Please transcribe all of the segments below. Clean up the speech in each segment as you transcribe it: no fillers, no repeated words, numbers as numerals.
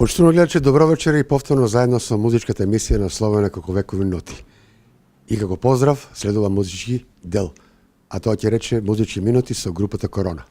Почитувани гледачи, добро вечер и повторно заедно со музичката емисија на Словена како векови ноти. И како поздрав следува музички дел, а тоа ќе рече музички минути со групата Корона.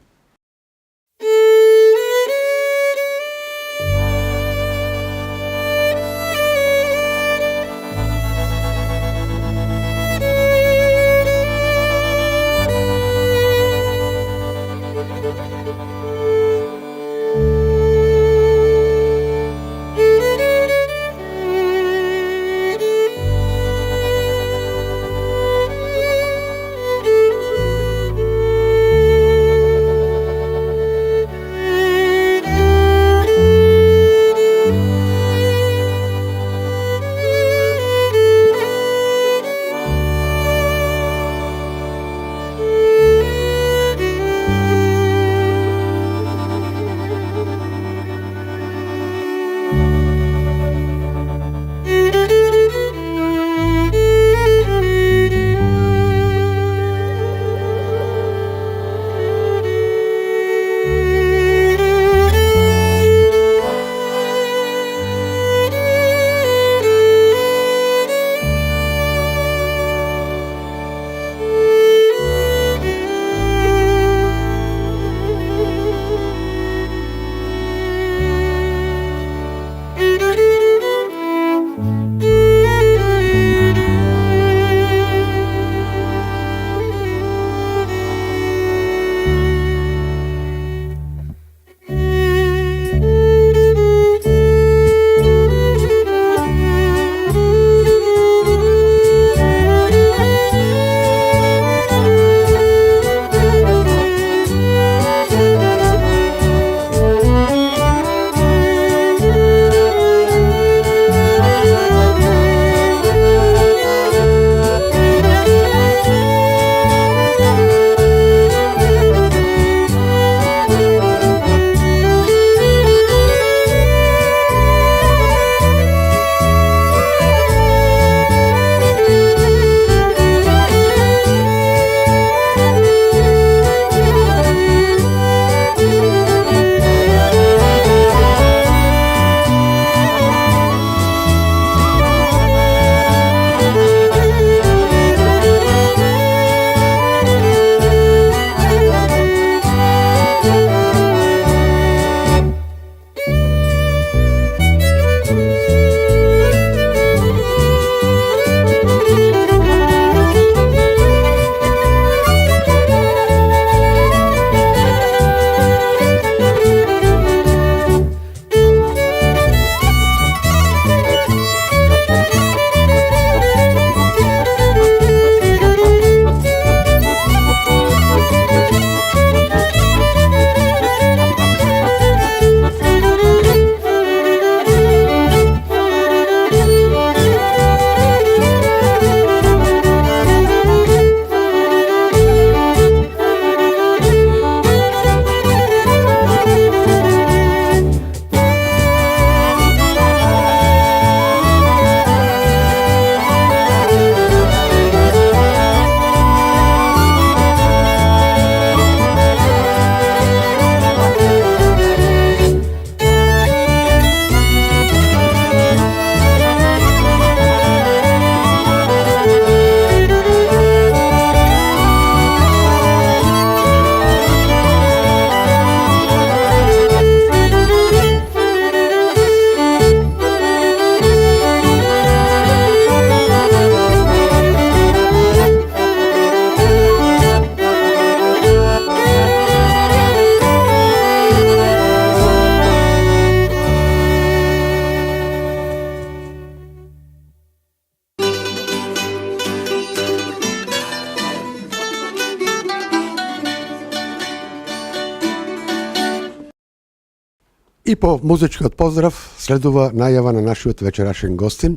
И по музичкиот поздрав следува најава на нашиот вечерашен гостин,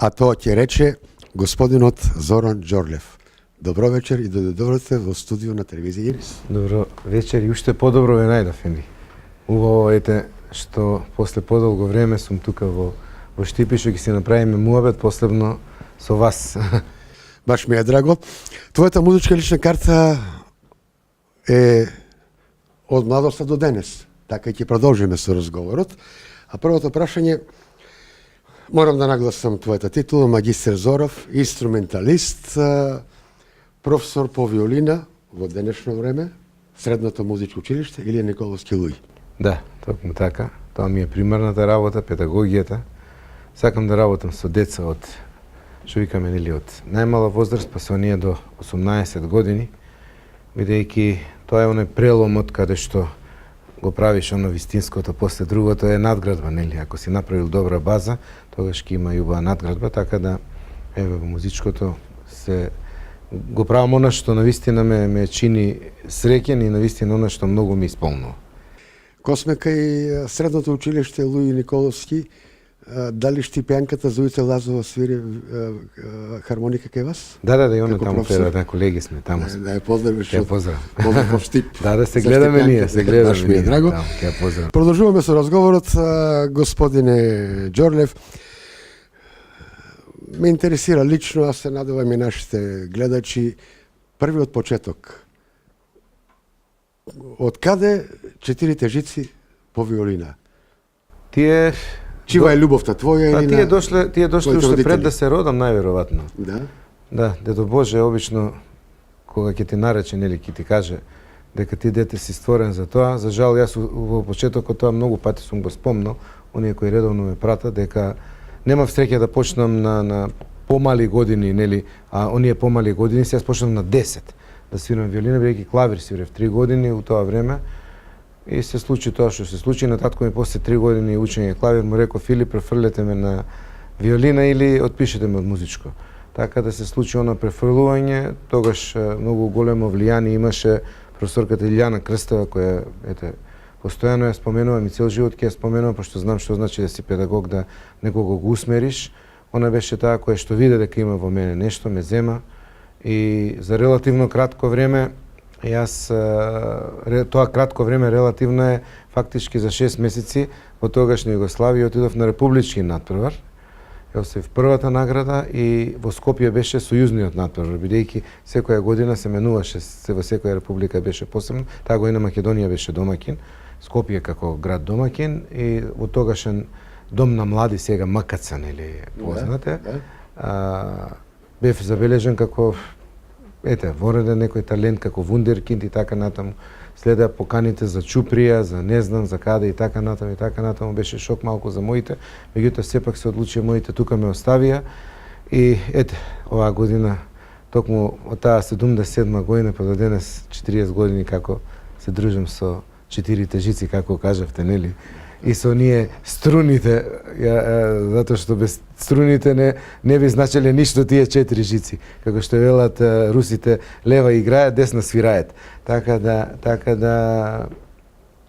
а тоа ќе рече господинот Зоран Џорлев. Добро вечер и добровте во студио на телевизија Ирис. Добро вечер и уште подобро ве најдов, Енди. Убаво ете што после подолго време сум тука во Штипи, што ќе си направиме муабет последно со вас. Баш ми е драго. Твојата музичка лична карта е од младоста до денес. Така ќе продолжиме со разговорот. А првото прашање, морам да нагласам твојата титула, магистер Зоров, инструменталист, професор по виолина во денешно време, Средното музичко училиште или Николовски Луи. Да, токму така. Тоа ми е примарната работа, педагогијата. Сакам да работам со деца од, што викаме, нели, од најмала возраст, па со оние до 18 години, бидејќи тоа е оној преломот каде што го правиш оно вистинското, после другото е надградба, нели? Ако си направил добра база, тогаш ќе има и убава надградба, така да, еве, во музичкото се го правам она што навистина ме чини среќен и навистина она што многу ми исполнува. Ко сме кај Средното училиште Луи Николовски, дали Штипјанката Зуица Лазова свири хармоника кај вас? Да, и она Како таму професор? пера, да, колеги сме таму. Да ја поздравиш. Ќе ја поздравам. Поздрав Штип. Да, се За гледаме Штипјанката. ние, се гледаме Баш ми е ние. драго. Таму, ќе ја поздравам. Продолжуваме со разговорот, господине Џорлев. Ме интересира лично, а се надевам и нашите гледачи, првиот почеток. Од каде четирите жици по виолина? Тие Чива е љубовта твоја Па или тие на... дошле твоите уште родители? пред да се родам најверојатно. Да? Да, дедо Боже обично кога ќе ти нарече, нели, ќе ти каже дека ти дете си створен за тоа. За жал, јас во почетокот тоа многу пати сум го спомнал, оние кои редовно ме пратат, дека немав среќа да почнам на помали години, нели, а оние помали години се јас почнав на 10 да свирам виолина, бидејќи клавир свирев 3 години у тоа време. И се случи тоа што се случи. На татко ми после 3 години учење клавир му рекол: Филип, префрлете ме на виолина или отпишете ме од музичко. Така да се случи она префрлување. Тогаш многу големо влијание имаше професорката Илјана Крстева, која, ете, постојано ја споменувам и цел живот ќе ја споменувам, пошто знам што значи да си педагог, да некого го усмериш. Она беше таа која што виде дека има во мене нешто, ме зема и за релативно кратко време, јас, тоа кратко време релативно е фактички за 6 месеци во тогашна Југославија отидов на републички надпревар. Ја освоив првата награда и во Скопје беше сојузниот надпревар, бидејќи секоја година се менуваше, во секоја република беше посебно. Таа година Македонија беше домакин, Скопје како град домакин и во тогашен Дом на млади, сега МКЦ, нели, познате. Бев забележен како, ете, вореден некој талент како вундеркинд и така натаму. Следеа поканите за Чуприја, за не знам за каде и така натаму и така натаму. Беше шок малку за моите, меѓутоа сепак се одлучија моите тука ме оставија и ете, оваа година токму од таа 77 година па до денес 40 години како се дружам со четирите жици, како кажавте, нели? И со ние струните, затоа што без струните не би значеле ништо тие 4 жици. Како што велат русите, лева играат, десна свираат. Така да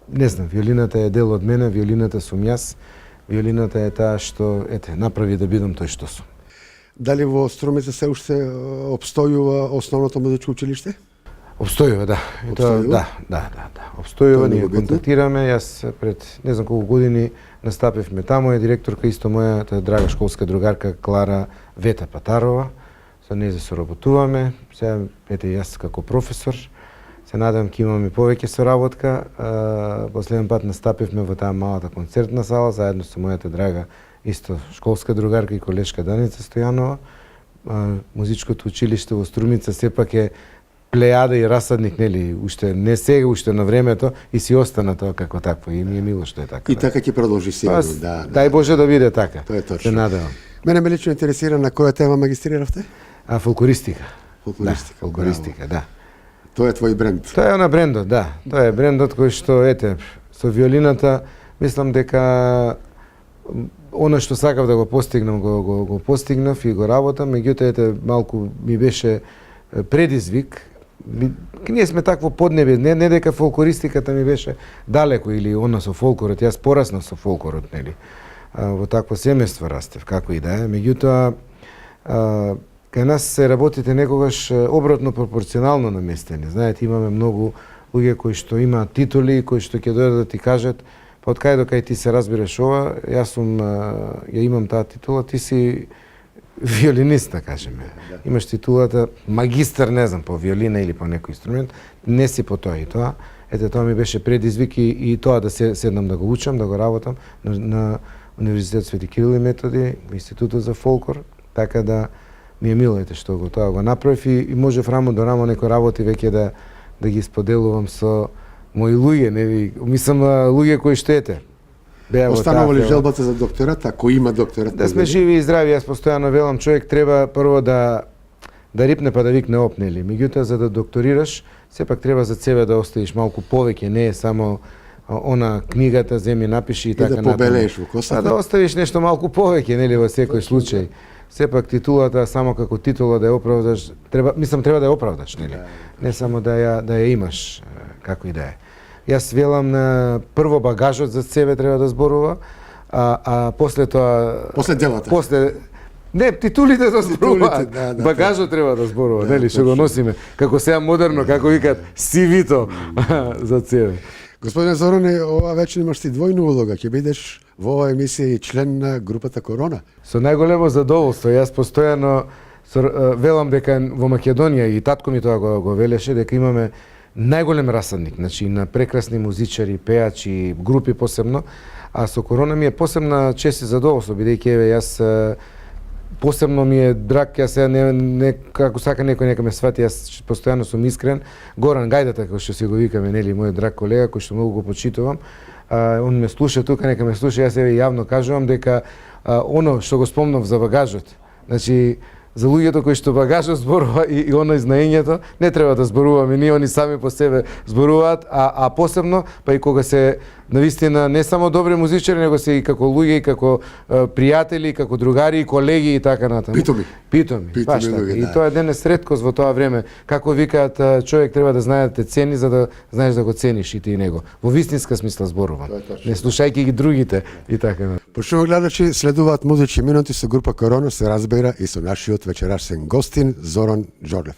не знам, виолината е дел од мене, виолината сум јас. Виолината е таа што, ете, направи да бидам тој што сум. Дали во Струмица се уште обстојува основното музичко училиште? Обстојува, да. Обстојува? Да. Обстојува, Тоа е ние многу битно. контактираме. Јас пред не знам колку години настапивме таму, е директорка исто мојата драга школска другарка Клара Вета Патарова. Со неја се соработуваме. Сега, ете, јас како професор, се надевам ќе имаме повеќе соработка. Последен пат настапивме во таа малата концертна сала, заедно со мојата драга исто школска другарка и колешка Даница Стојанова. Музичкото училиште во Струмица сепак е плејада и расадник, нели, уште не сега, уште на времето и си остана тоа како такво и ми е мило што е така. И така ќе продолжи сигурно, Па, да. Дај Боже да биде така. Тоа е точно. Се надевам. Мене ме лично интересира на која тема магистриравте? Фолклористика. Фолклористика, Да, фолклористика, да. Тоа е твој бренд. Тоа е на брендот, да. Тоа е брендот кој што, ете, со виолината, мислам дека она што сакав да го постигнам, го постигнав и го работам, меѓутоа, ете, малку ми беше предизвик. Ние сме такво поднебе, не дека фолклористиката ми беше далеко или она со фолклорот, јас пораснав со фолклорот, нели. Во такво семејство растев, како и да е. Меѓутоа, кај нас се работите некогаш обратно пропорционално наместени. Знаете, имаме многу луѓе кои што имаат титули, кои што ќе дојдат да ти кажат, па од кај до кај ти се разбираш ова, јас сум, ја имам таа титула, ти си виолинист, да кажеме. Имаш титулата магистар, не знам, по виолина или по некој инструмент, не си по тоа и тоа. ете тоа ми беше предизвик и тоа да седнам да го учам, да го работам на Универзитет Свети Кирил и Методи, Институтот за фолклор, така да ми е мило што тоа го направив и можев рамо до рамо некои работи веќе да ги споделувам со мои луѓе, нели, мислам луѓе кои што ете. Останува ли желбата за докторат, ако има докторат? Да сме живи и здрави, јас постојано велам, човек треба прво да рипне па да викне оп, нели. Меѓутоа за да докторираш, сепак треба за себе да оставиш малку повеќе, не е само она книгата земи напиши и така да побелееш во косата. Да оставиш нешто малку повеќе, нели, во секој случај. Сепак титулата само како титула да ја оправдаш, треба да ја оправдаш, нели. Не само да ја имаш, како и да е. Јас велам на прво багажот за себе треба да зборува, а после тоа После делата. Не, титулите да зборуваат. Багажот треба да зборува, нели, што го носиме. Како сега модерно, како викаат, CV-то за себе. Господине Зороне, ова вечер имаш ти двојна улога, ќе бидеш во оваа емисија и член на групата Корона. Со најголемо задоволство, јас постојано велам дека во Македонија и татко ми тоа го велеше дека имаме најголем расадник, значи на прекрасни музичари, пеачи, групи посебно, а со Корона ми е посебна чест и задоволство, бидејќи еве јас посебно ми е драг, јас сега не како сака некој нека ме свати, јас постојано сум искрен. Горан Гајдата, кој што си го викаме, нели, мој драг колега, кој што многу го почитувам, он ме слуша тука, нека ме слуша, јас еве јавно кажувам дека оно што го спомнав за багажот, значи за луѓето кои што багажот зборува и оно знаењето, не треба да зборуваме, ние они сами по себе зборуваат, а посебно, па и кога се навистина не само добри музичари, него се и како луѓе, и како пријатели, и како другари, и колеги и така натаму. Питоми, баш така. И тоа е денес реткост во тоа време. Како викаат, човек треба да знае да те цени, за да знаеш да го цениш и ти и него. Во вистинска смисла зборувам. Не слушајќи ги другите и така натаму. Почнува гледачи, следуваат музички минути со група Корона, се разбира и со нашиот вечерашен гостин Зоран Џорлев.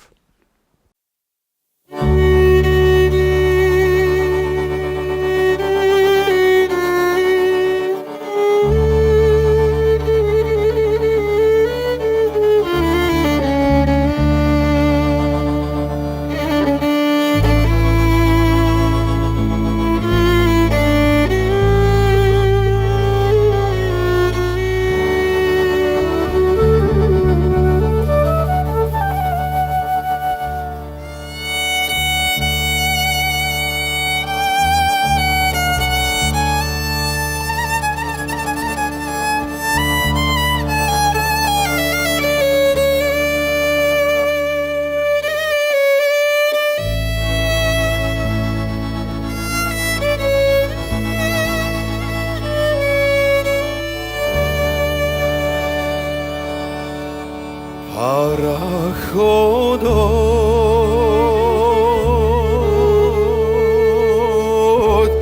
Параходот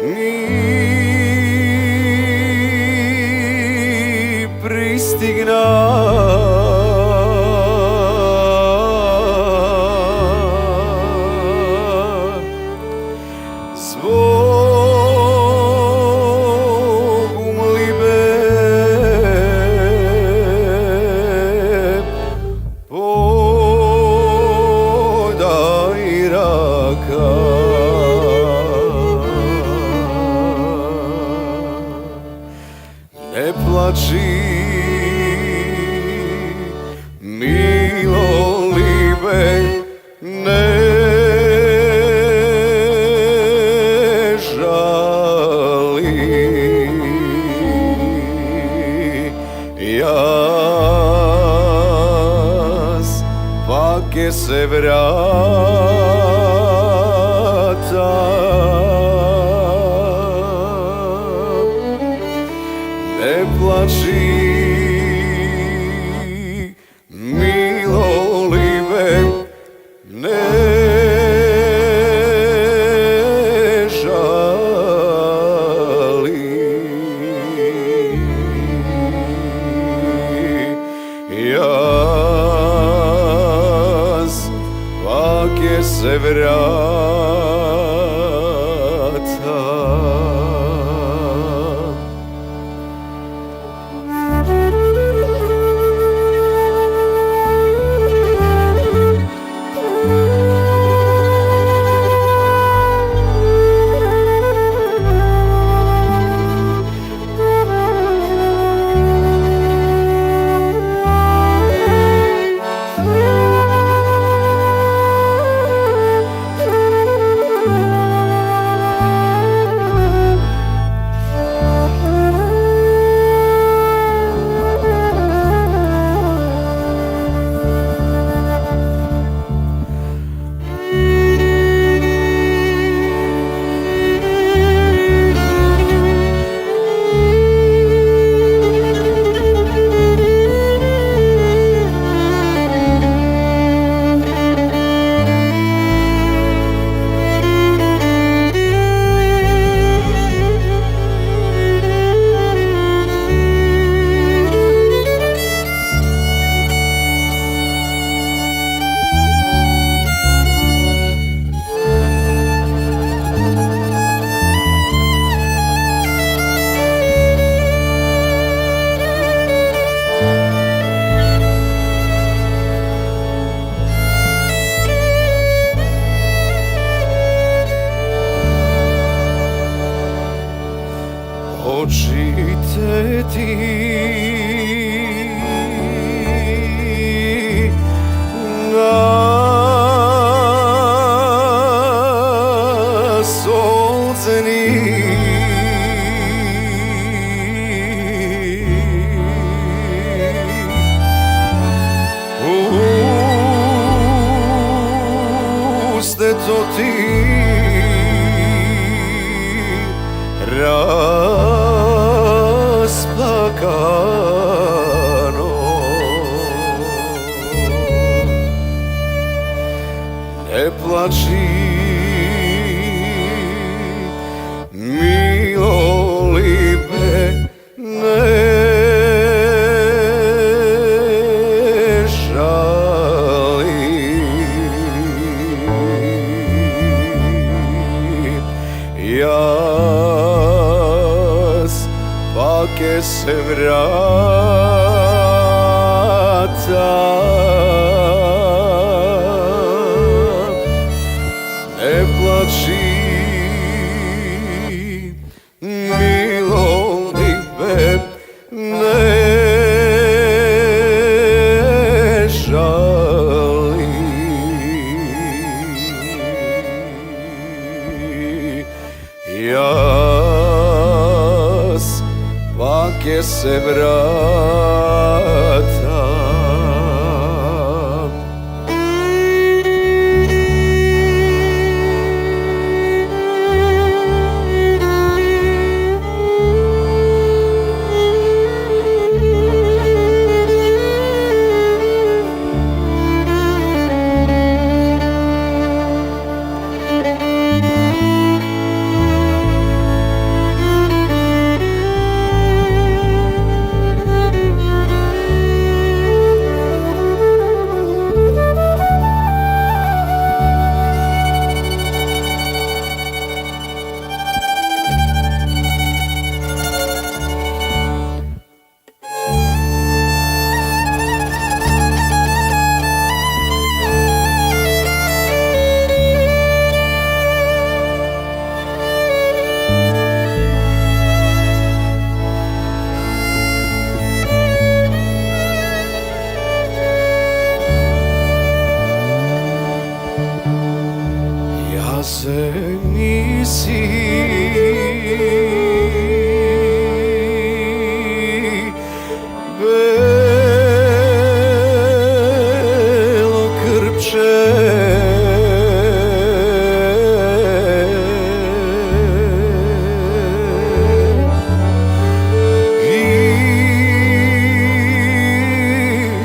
ни пристигна Збогум ли бе подај рака не плачи мило либе не жали јас пак ќе се вратам не плачи мило либе не жали јас пак ќе се вратам Očite ti na solceni uste to ti rasplakano ne plači milolibe ne žali jas pake se vrata ne plači milolibe ne žali jas pake se vrata Jaseni si belo krpče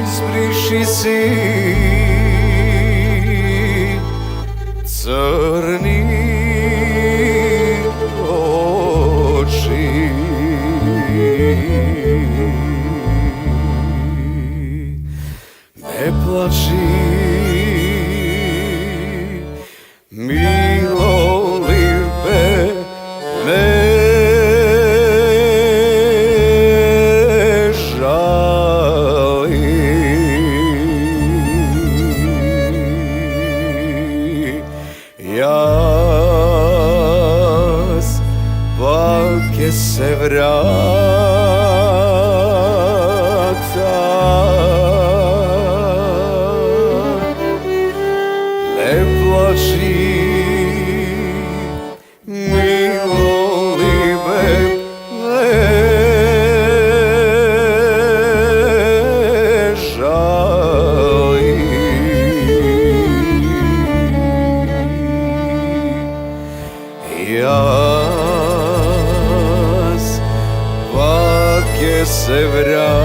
izbriši si crni oči ne plači milolibe ne žali jas pake se vrata ne plači milolibe ne žali jas pake se vrata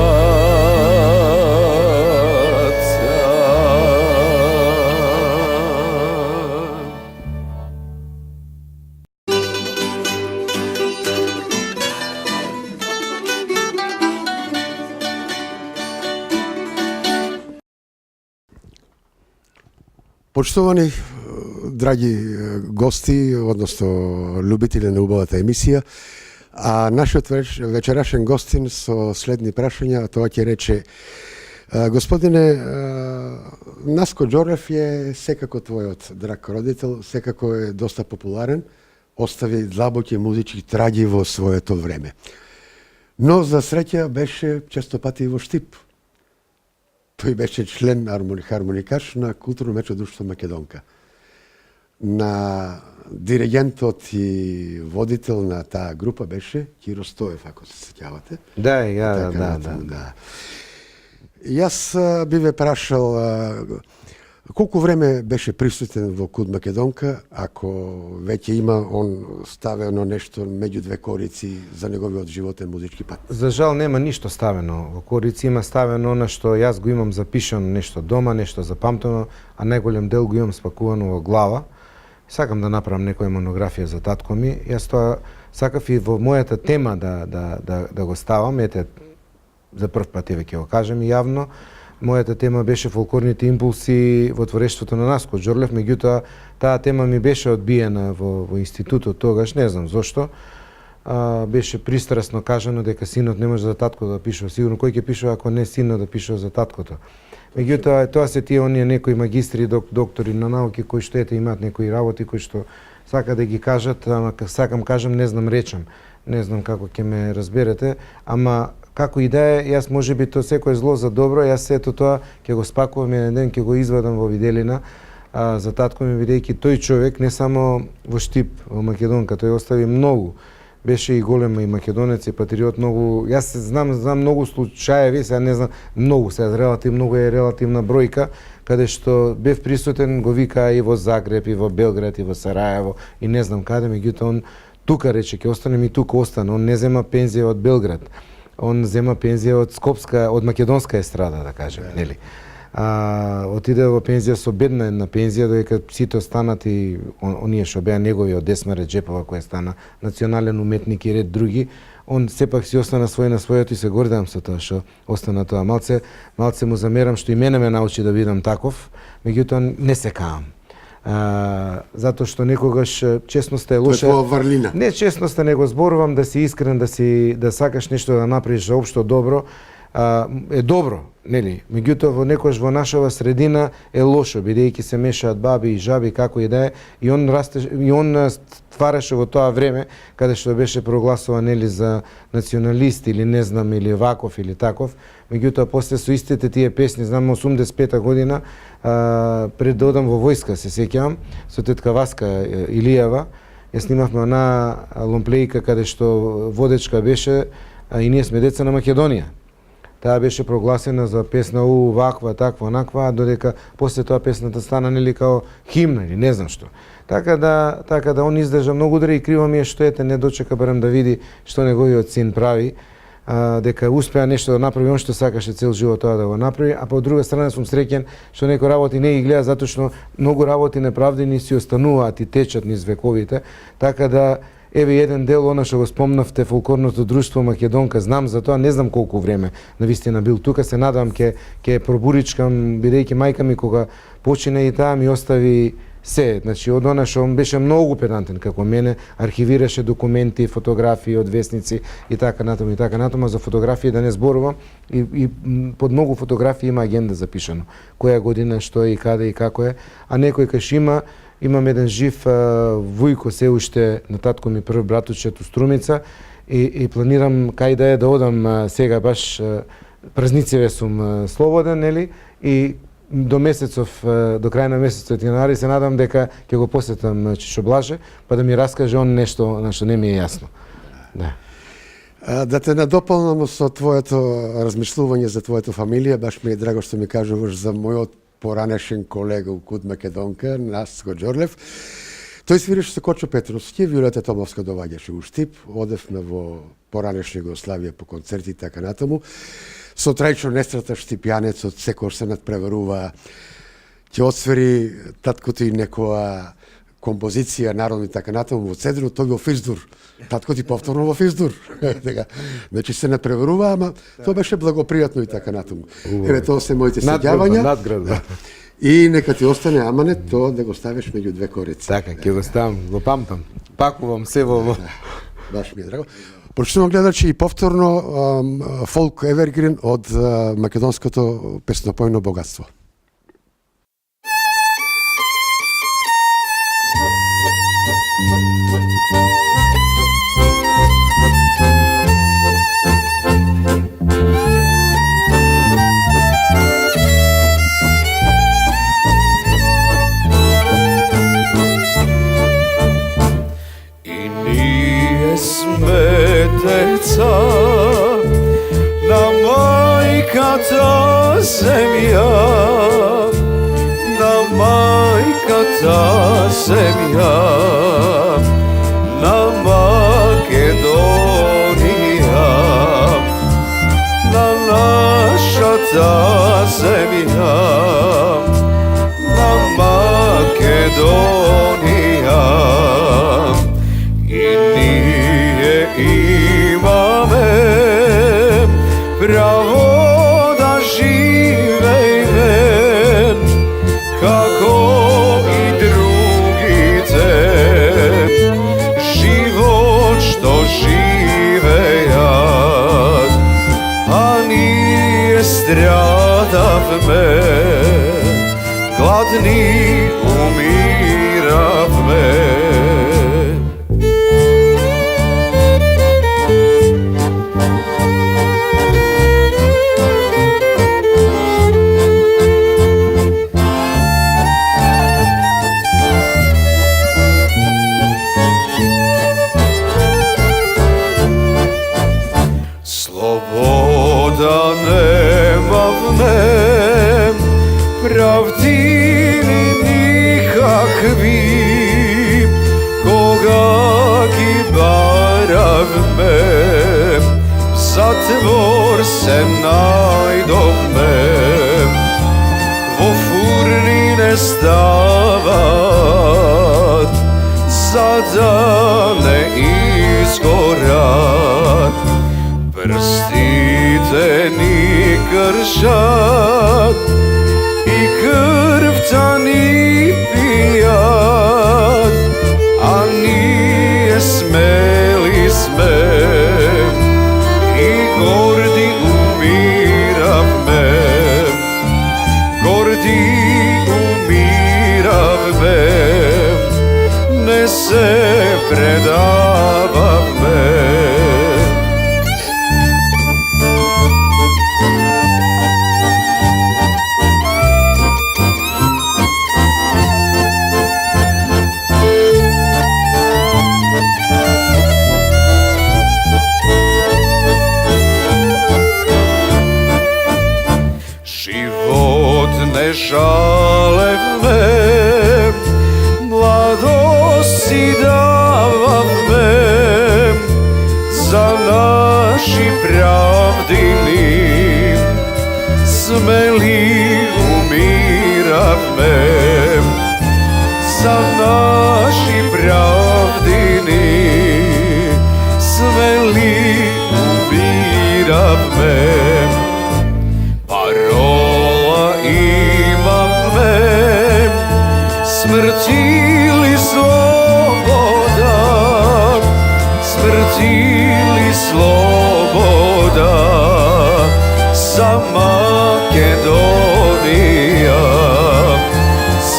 Poštovani dragi gosti, odnosno ljubitelji neubavata emisija, a našиот вечерашен гостин со следни прашања, тоа ќе рече: Господине, Наско Џорлев е секако твојот драг родител, секако е доста популарен остави длабоки музички траги во своето време. Но за среќа беше често пати и во Штип. Тој беше член хармоникаш на Културно мечо друштво Македонка. На диригентот и водител на таа група беше Киро Стоев, ако се сеќавате. Да, ја, Така да. натаму, да. Јас би ве прашал колку време беше присутен во Куд Македонка, ако веќе има он ставено нешто меѓу две корици за неговиот животен музички пат? За жал нема ништо ставено. Во корици има ставено она што јас го имам запишано нешто дома, нешто запамтено, а најголем дел го имам спакувано во глава. Сакам да направам некоја монографија за татко ми. Јас тоа сакав и во мојата тема да го ставам. Ете, за прв пат ќе го кажем и јавно. Мојата тема беше фолклорните импулси во творештвото на Наско Џорлев, меѓутоа таа тема ми беше одбиена во институтот тогаш, не знам зошто. Беше пристрасно кажано дека синот не може за татко да пишува. Сигурно кој ќе пишува ако не синот да пишува за таткото. Меѓутоа тоа се тие оние некои магистри, доктори на науки кои што имаат некои работи кои што сака да ги кажат, ама сакам кажам, не знам речам. Не знам како ќе ме разберете, ама како и да е, јас можеби тоа секој зло за добро, јас сето тоа ќе го спакувам еден ден, ќе го извадам во виделина за татко ми, бидејќи тој човек не само во Штип, во Македонка, тој остави многу. Беше и голем и македонец и патриот, многу. Јас знам многу случаеви, сега не знам многу, сега многу е релативна бројка, каде што бев присутен, го вика и во Загреб, и во Белград, и во Сараево, и не знам каде, меѓутоа он тука рече, ќе останем и тука остане. Он не зема пензија од Белград. Он зема пензија од Скопска, од македонска естрада, да кажем, нели? Отиде во пензија со бедна една пензија, додека сите останат и оние што беа негови од Десма Реджепова, која стана национален уметник и ред други, он сепак си остана свој на своето и се гордеам со тоа што остана тоа. Малце му замерам што и мене ме научи да бидам таков, меѓутоа не се каам. Затоа што некогаш честноста е лоша. Тоа е врлина. Не честноста, него зборувам да си искрен, да сакаш нешто да направиш за општо добро, е добро, нели? Меѓутоа во некојаш во нашава средина е лошо, бидејќи се мешаат баби и жаби како и да е, и он ствараше во тоа време каде што беше прогласуван нели за националист или не знам или ваков или таков. Меѓутоа после со истите тие песни, знам 85-та година, пред да одам во војска, се сеќавам, со тетка Васка Илиева, ја снимавме она ломплејка каде што водечка беше, и ние сме деца на Македонија. Таа беше прогласена за песна ваква, таква, онаква, додека после тоа песната стана нели као химна или не знам што. Така да он издржа многу удари и криво ми е што не дочека барем да види што неговиот син прави, дека успеа нешто да направи, он што сакаше цел живот тоа да го направи, а по друга страна сум среќен што некои работи не ги гледа затоа што многу работи неправдени си остануваат и течат низ вековите, така да еве еден дел она што го спомнавте, фолклорното друштво Македонка, знам за тоа, не знам колку време навистина бил тука, се надевам ќе пробуричкам, бидејќи мајка ми кога почина и таа ми остави се, значи од она што он беше многу педантен како мене, архивираше документи, фотографии од весници и така натаму, за фотографии да не зборувам, и под многу фотографии има агенда запишано, која година, што е и каде и како е, а некој каш имам еден жив Вујко се уште на татко ми прв братучет у Струмица и планирам кај да е да одам сега баш празнициве сум слободен, нели, и до крај на месецот јануари се надам дека ќе го посетам Чичо Блаже, па да ми раскаже он нешто на што не ми е јасно. Да. Да те надополнам со твоето размислување за твојата фамилија, баш ми е драго што ми кажуваш за мојот поранешен колега у Куд Македонка, Наско Џорлев. Тој свиреше со Кочо Петровски, Виолета Томовска доваѓаше у Штип, одевме во поранешна Југославија по концерти и така натаму. Со Трајчо Нестрата Штипјанецот секој се надпреварува, ќе освери таткото и некоја композиција народна и така натаму во Цедро, тој во Физдур. Татко ти повторно во Физдур. Значи се надпреварува, ама тоа беше благопријатно и така натаму. Еве тоа се моите сеќавања. Надградба. И нека ти остане аманет тоа да го ставиш меѓу две корици. Така, ќе го ставам, го памтам. Пакувам се во... Баш ми е драго. Прочитувам гледачи и повторно фолк Евергрин од македонското песнопојно богатство. djeteca, da majka ta zemlja, da majka ta zemlja, na Makedonija, na naša ta zemlja, na Makedonija. I nije imame pravo da žive men, kako i drugi te život što žive ja, a nije stradav men, gladni umirav men. Sloboda nema v mem, pravdini nikakvi, koga gibara v mem, zatvor se najdov mem, vo furnine stavat, za dane izgorat. Prstite ni kršat i krv ta ni pijat, a nije smeli smem i gordi umirav mem, gordi umirav mem, ne se predavav mem. Ne žale me, mladost si dava me, za naši pravdini, smeli umirav me, za naši pravdini, smeli umirav me. Smrt ili sloboda, smrt ili sloboda, za Makedonija,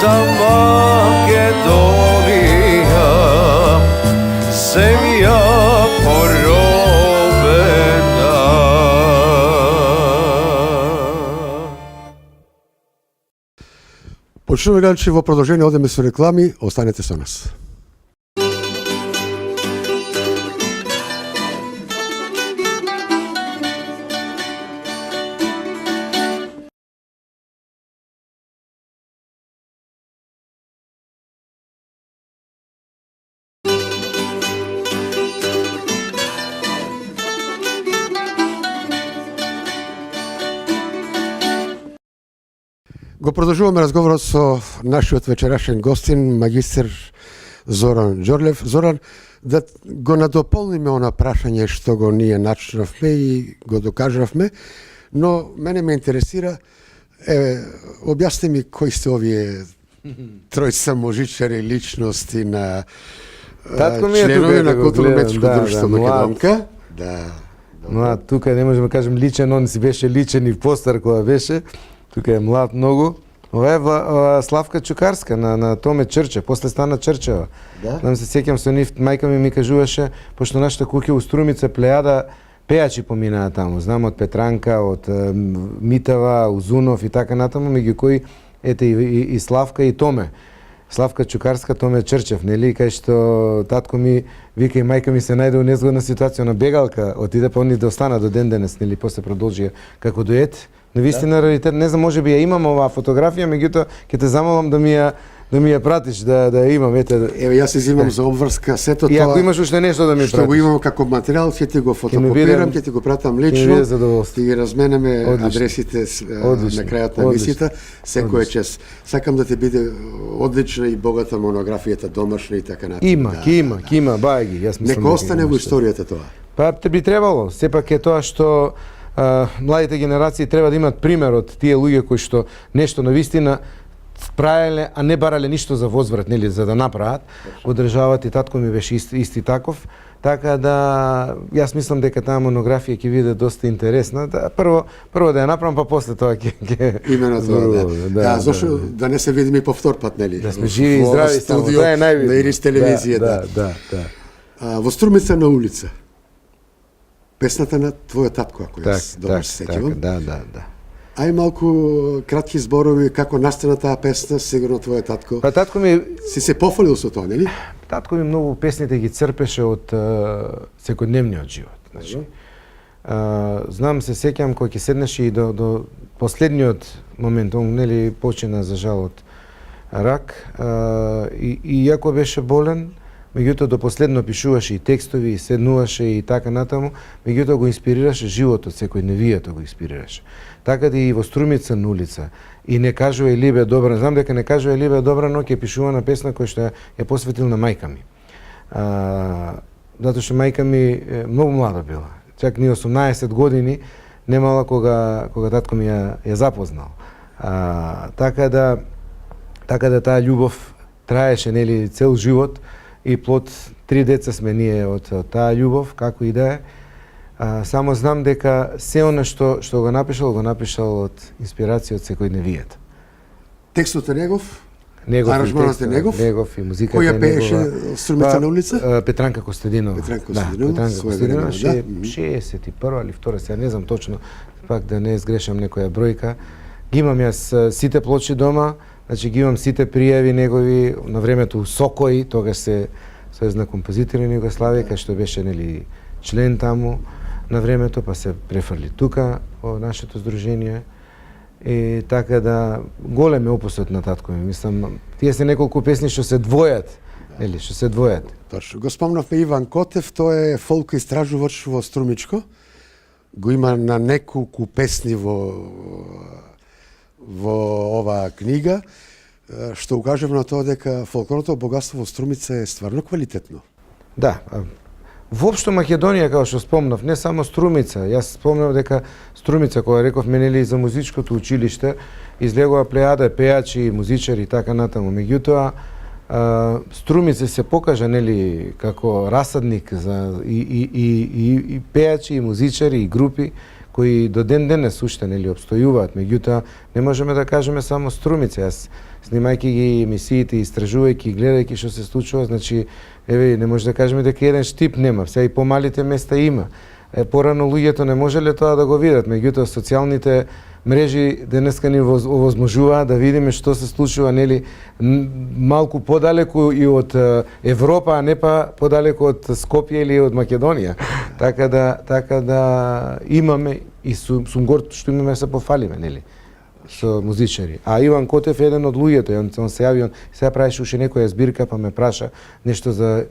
za Makedonija, zemlja porobena. Počnemo gledati v продолжение, odeme su reklami, ostanete sa nas. Го продолжуваме разговорот со нашиот вечерашен гостин, магистер Зоран Џорлев. Зоран, да го надополниме она прашање што го ние начнавме и го докажавме, но мене ме интересира, објасни ми кои сте овие тројца можичари личности на членови на културно-уметничко друштво Македонка. Млад, тука не можеме да кажем личен, он си беше личен и постар кога беше. Тука е млад многу. Ова е Славка Чукарска на Томе Чрче, после стана Чрчева. Да се сеќам со нив, мајка ми кажуваше, пошто нашата куќа у Струмица Плејада пејачи поминаа таму. Знам од Петранка, од Митава, Узунов и така натаму, меѓу кои ете и Славка и Томе. Славка Чукарска, Томе Чрчев, нели, кај што татко ми вика и мајка ми се најде во незгодна ситуација на бегалка, отиде па они да остана до ден денес, нели, после продолжија како дует. На вистина раритет, не знам, може би ја имам оваа фотографија, меѓутоа ќе те замолам да ми ја пратиш, да ја имам, ете. Еве јас изимам за обврска сето И ако тоа. имаш уште нешто да ми Што го пратиш. имам како материјал, ќе ти го биде- фотокопирам, ќе ти го пратам ќе ми лично. биде задоволство. Ти ги разменеме Одлично. адресите Одлично. на крајот на Одлично. емисијата. Секој чест. Сакам да ти биде одлична и богата монографијата домашна и така натаму. Има, ќе има, бајги. Јас мислам. Нека дека остане има во уште. историјата тоа. Па те би требало, сепак е тоа што младите генерации треба да имат пример од тие луѓе кои што нешто на вистина правеле, а не барале ништо за возврат, нели, за да направат. Во државата и татко ми беше исти таков. Така да јас мислам дека таа монографија ќе биде доста интересна. Да, прво да ја направам, па после тоа ќе Имено тоа, да. Зошто да не се видиме по втор пат, нели? да сме живи и здрави само, студио тоа е најбитно. на Ирис телевизија, Да. Во Струмица на улица. Песната на твојот татко, ако јас добро се сеќавам. Да. Ај малку кратки зборови како настана таа песна, сигурно твојот татко. Па татко ми Си се пофалил со тоа, нели? Татко ми многу песните ги црпеше од секојдневниот живот. Значи, знам, се сеќам кога ќе седнеше и до последниот момент, он нели почина за жал од рак, и иако беше болен, меѓутоа до последно пишуваше и текстови, и седнуваше и така натаму, меѓутоа го инспирираше животот, секојдневието го инспирираше. Така да и во Струмица на улица, и Не кажувај Либе добра, знам дека Не кажувај Либе добра, но ќе пишувана песна која што ја посветил на мајка ми. Затоа што мајка ми многу млада била, чак ни 18 години немала кога татко ми ја запознал. Така да таа љубов траеше, нели, цел живот, и плод 3 деца сме ние од таа љубов, како и да е. Само знам дека се она што го напишал од инспирација од секојдневието. Текстот е негов, Негов и аранжманот е текстот, негов, и музиката која е пееше негова. Струмица на улица? Петранка Костадинова. Петранка Костадинова, Петранка своје Костадинова, време, да. 61 или 2, сега не знам точно, пак да не изгрешам некоја бројка. Ги имам јас сите плочи дома, значи ги имам сите пријави негови на времето Сокој, тогаш се Сојузна композитори на Југославија, кај што беше, нели, член таму на времето, па се префрли тука во нашето здружение. И така да голем е опусот на татко ми. Мислам, тие се неколку песни што се двојат, нели, што се двојат. Точно. Го спомнавме Иван Котев, тој е фолк истражувач во Струмичко. Го има на неколку песни во оваа книга, што укажува на тоа дека фолклорното богатство во Струмица е стварно квалитетно. Да, воопшто Македонија, како што спомнав, не само Струмица. Јас спомнав дека Струмица, кога реков менели за музичкото училиште, излегува плејада пејачи, музичари и така натаму. Меѓутоа, Струмица се покажа, нели, како расадник за и пејачи, и музичари, и групи кои до ден денес уште, нели, обстојуваат. Меѓутоа, не можеме да кажеме само Струмица. Јас снимајќи ги емисиите, истражувајќи, гледајќи што се случува, значи, еве, не може да кажеме дека еден штип нема, сега и помалите места има. Порано луѓето не можеле тоа да го видат, меѓутоа социјалните мрежи денеска ни овозможуваат да видиме што се случува, нели, малку подалеку и од Европа, а не па подалеку од Скопје или од Македонија. Така да имаме и сум горд што имаме да се пофалиме, нели, со музичари. А Иван Котев е еден од луѓето, он се јави, сега правеше уште некоја збирка, па ме праша нешто за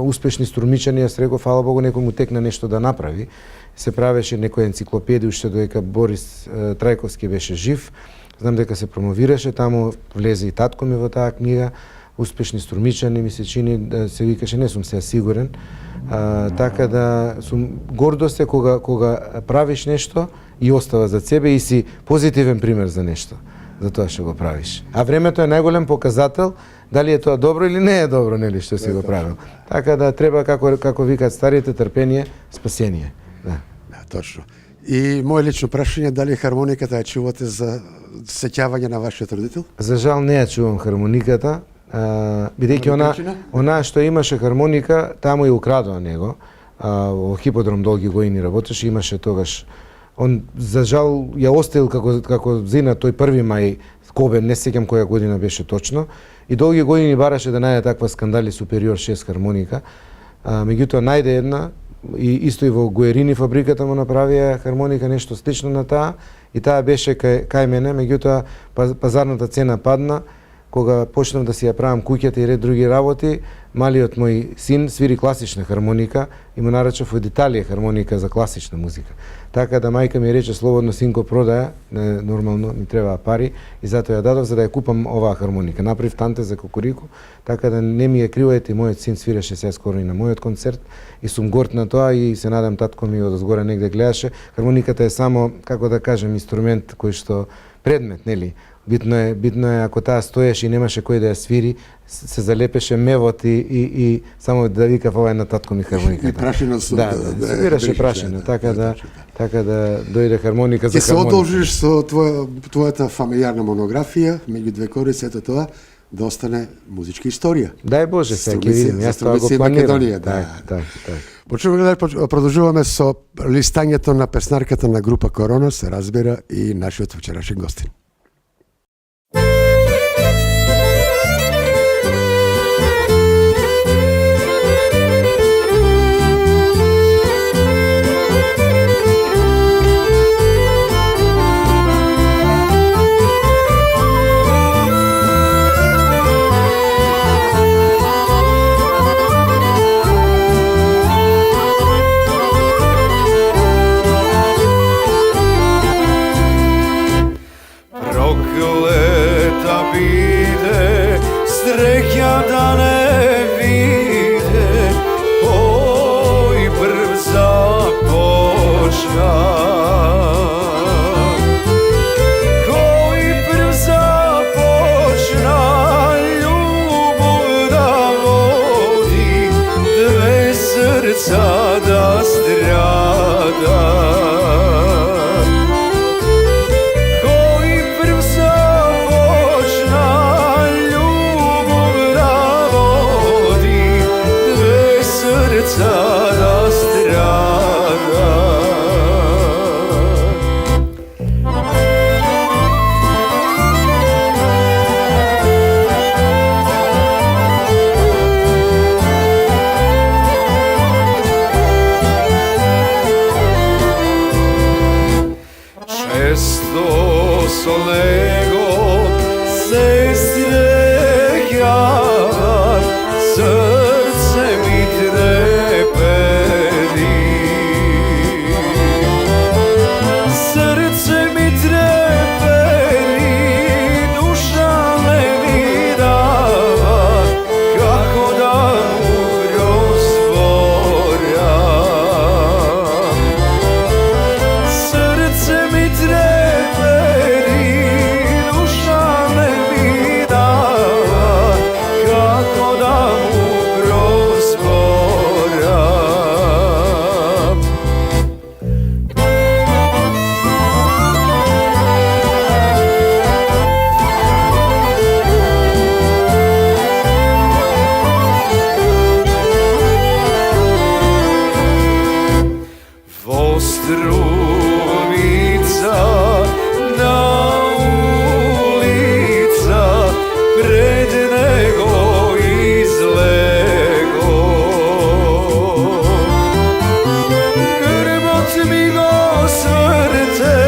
успешни струмичани, јас реков, фала Богу, некој му текна нешто да направи. Се правеше некоја енциклопедија уште додека Борис Трајковски беше жив. Знам дека се промовираше таму, влезе и татко ми во таа книга, успешни струмичани, ми се чини, да се викаше, не сум сега сигурен. Така да сум гордост е кога правиш нешто и остава за себе и си позитивен пример за нешто, за тоа што го правиш. А времето е најголем показател дали е тоа добро или не е добро, нели, што си го правил. Така да треба, како викаат старите, трпение, спасение. Да, точно. И моје лично прашање, дали хармониката ја чувате за сеќавање на вашиот родител? За жал не ја чувам хармониката, бидејќи она што имаше хармоника, таму ја украдоа него. Во Хиподром долги години работеше, имаше тогаш Он за жал ја оставил како зина тој 1 мај Кобе, не сеќам која година беше точно, и долги години бараше да најде таква скандали Superior 6 хармоника. Меѓутоа најде една и исто и во Гоерини фабриката му направија хармоника нешто слично на таа и таа беше кај мене, меѓутоа пазарната цена падна. Кога почнав да си ја правам куќата и ред други работи, малиот мој син свири класична хармоника и му нарачав од Италија хармоника за класична музика. Така да мајка ми рече слободно синко продаја, нормално ми требаа пари и затоа ја дадов за да ја купам оваа хармоника. Направив танте за кукурику, така да не ми е криво, ете мојот син свиреше сега скоро и на мојот концерт и сум горд на тоа и се надам татко ми одозгоре негде гледаше. Хармониката е само, како да кажем, инструмент кој што предмет, нели? Битно е ако таа стоеше и немаше кој да ја свири, се залепеше мевот и само да викав ова е на татко ми хармоника. И прашино со свираше прашино, така да дојде хармоника за Ќе се хармоника. одолжиш со твојата фамилиарна монографија, меѓу две кори, сето тоа да остане музичка историја. Дај Боже, сега ќе видим, јас тоа го Струмици планирам. Македонија, да. Так. Почнуваме продолжуваме со листањето на песнарката на група Корона, се разбира и нашиот вечерашен гостин. Prokleta bide, sreća da ne vide, oj prv započna. Koji prv započna, ljubav da vodi, dve srca da strada. Solego se strehava, srce mi treperi. Srce mi treperi, duša ne mi dava, kako da mu rozboram. Srce mi treperi, Strumica na ulica pred nego izlego. Grbot mi go svrte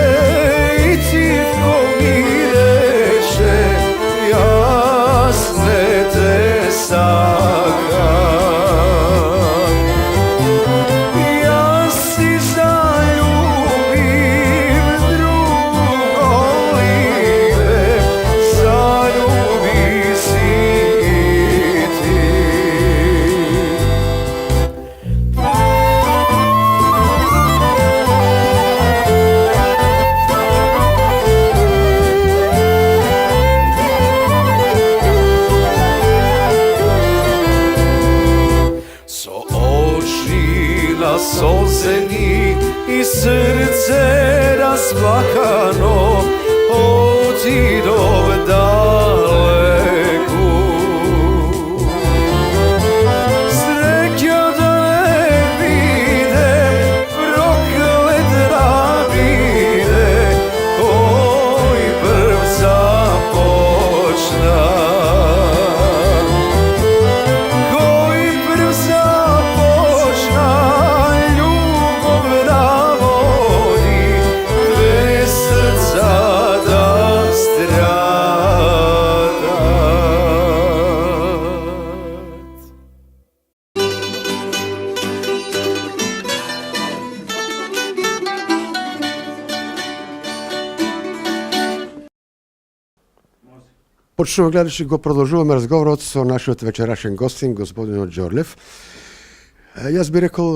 i tiho mi reče, jasne te sakam. Solzeni i srce rasplakano, otidov daleku. Sreća da ne vide, proklet da bi Почнуваме гледачи, го продолжуваме разговорот со нашиот вечерашен гостин, господинот Џорлев. Јас би рекол,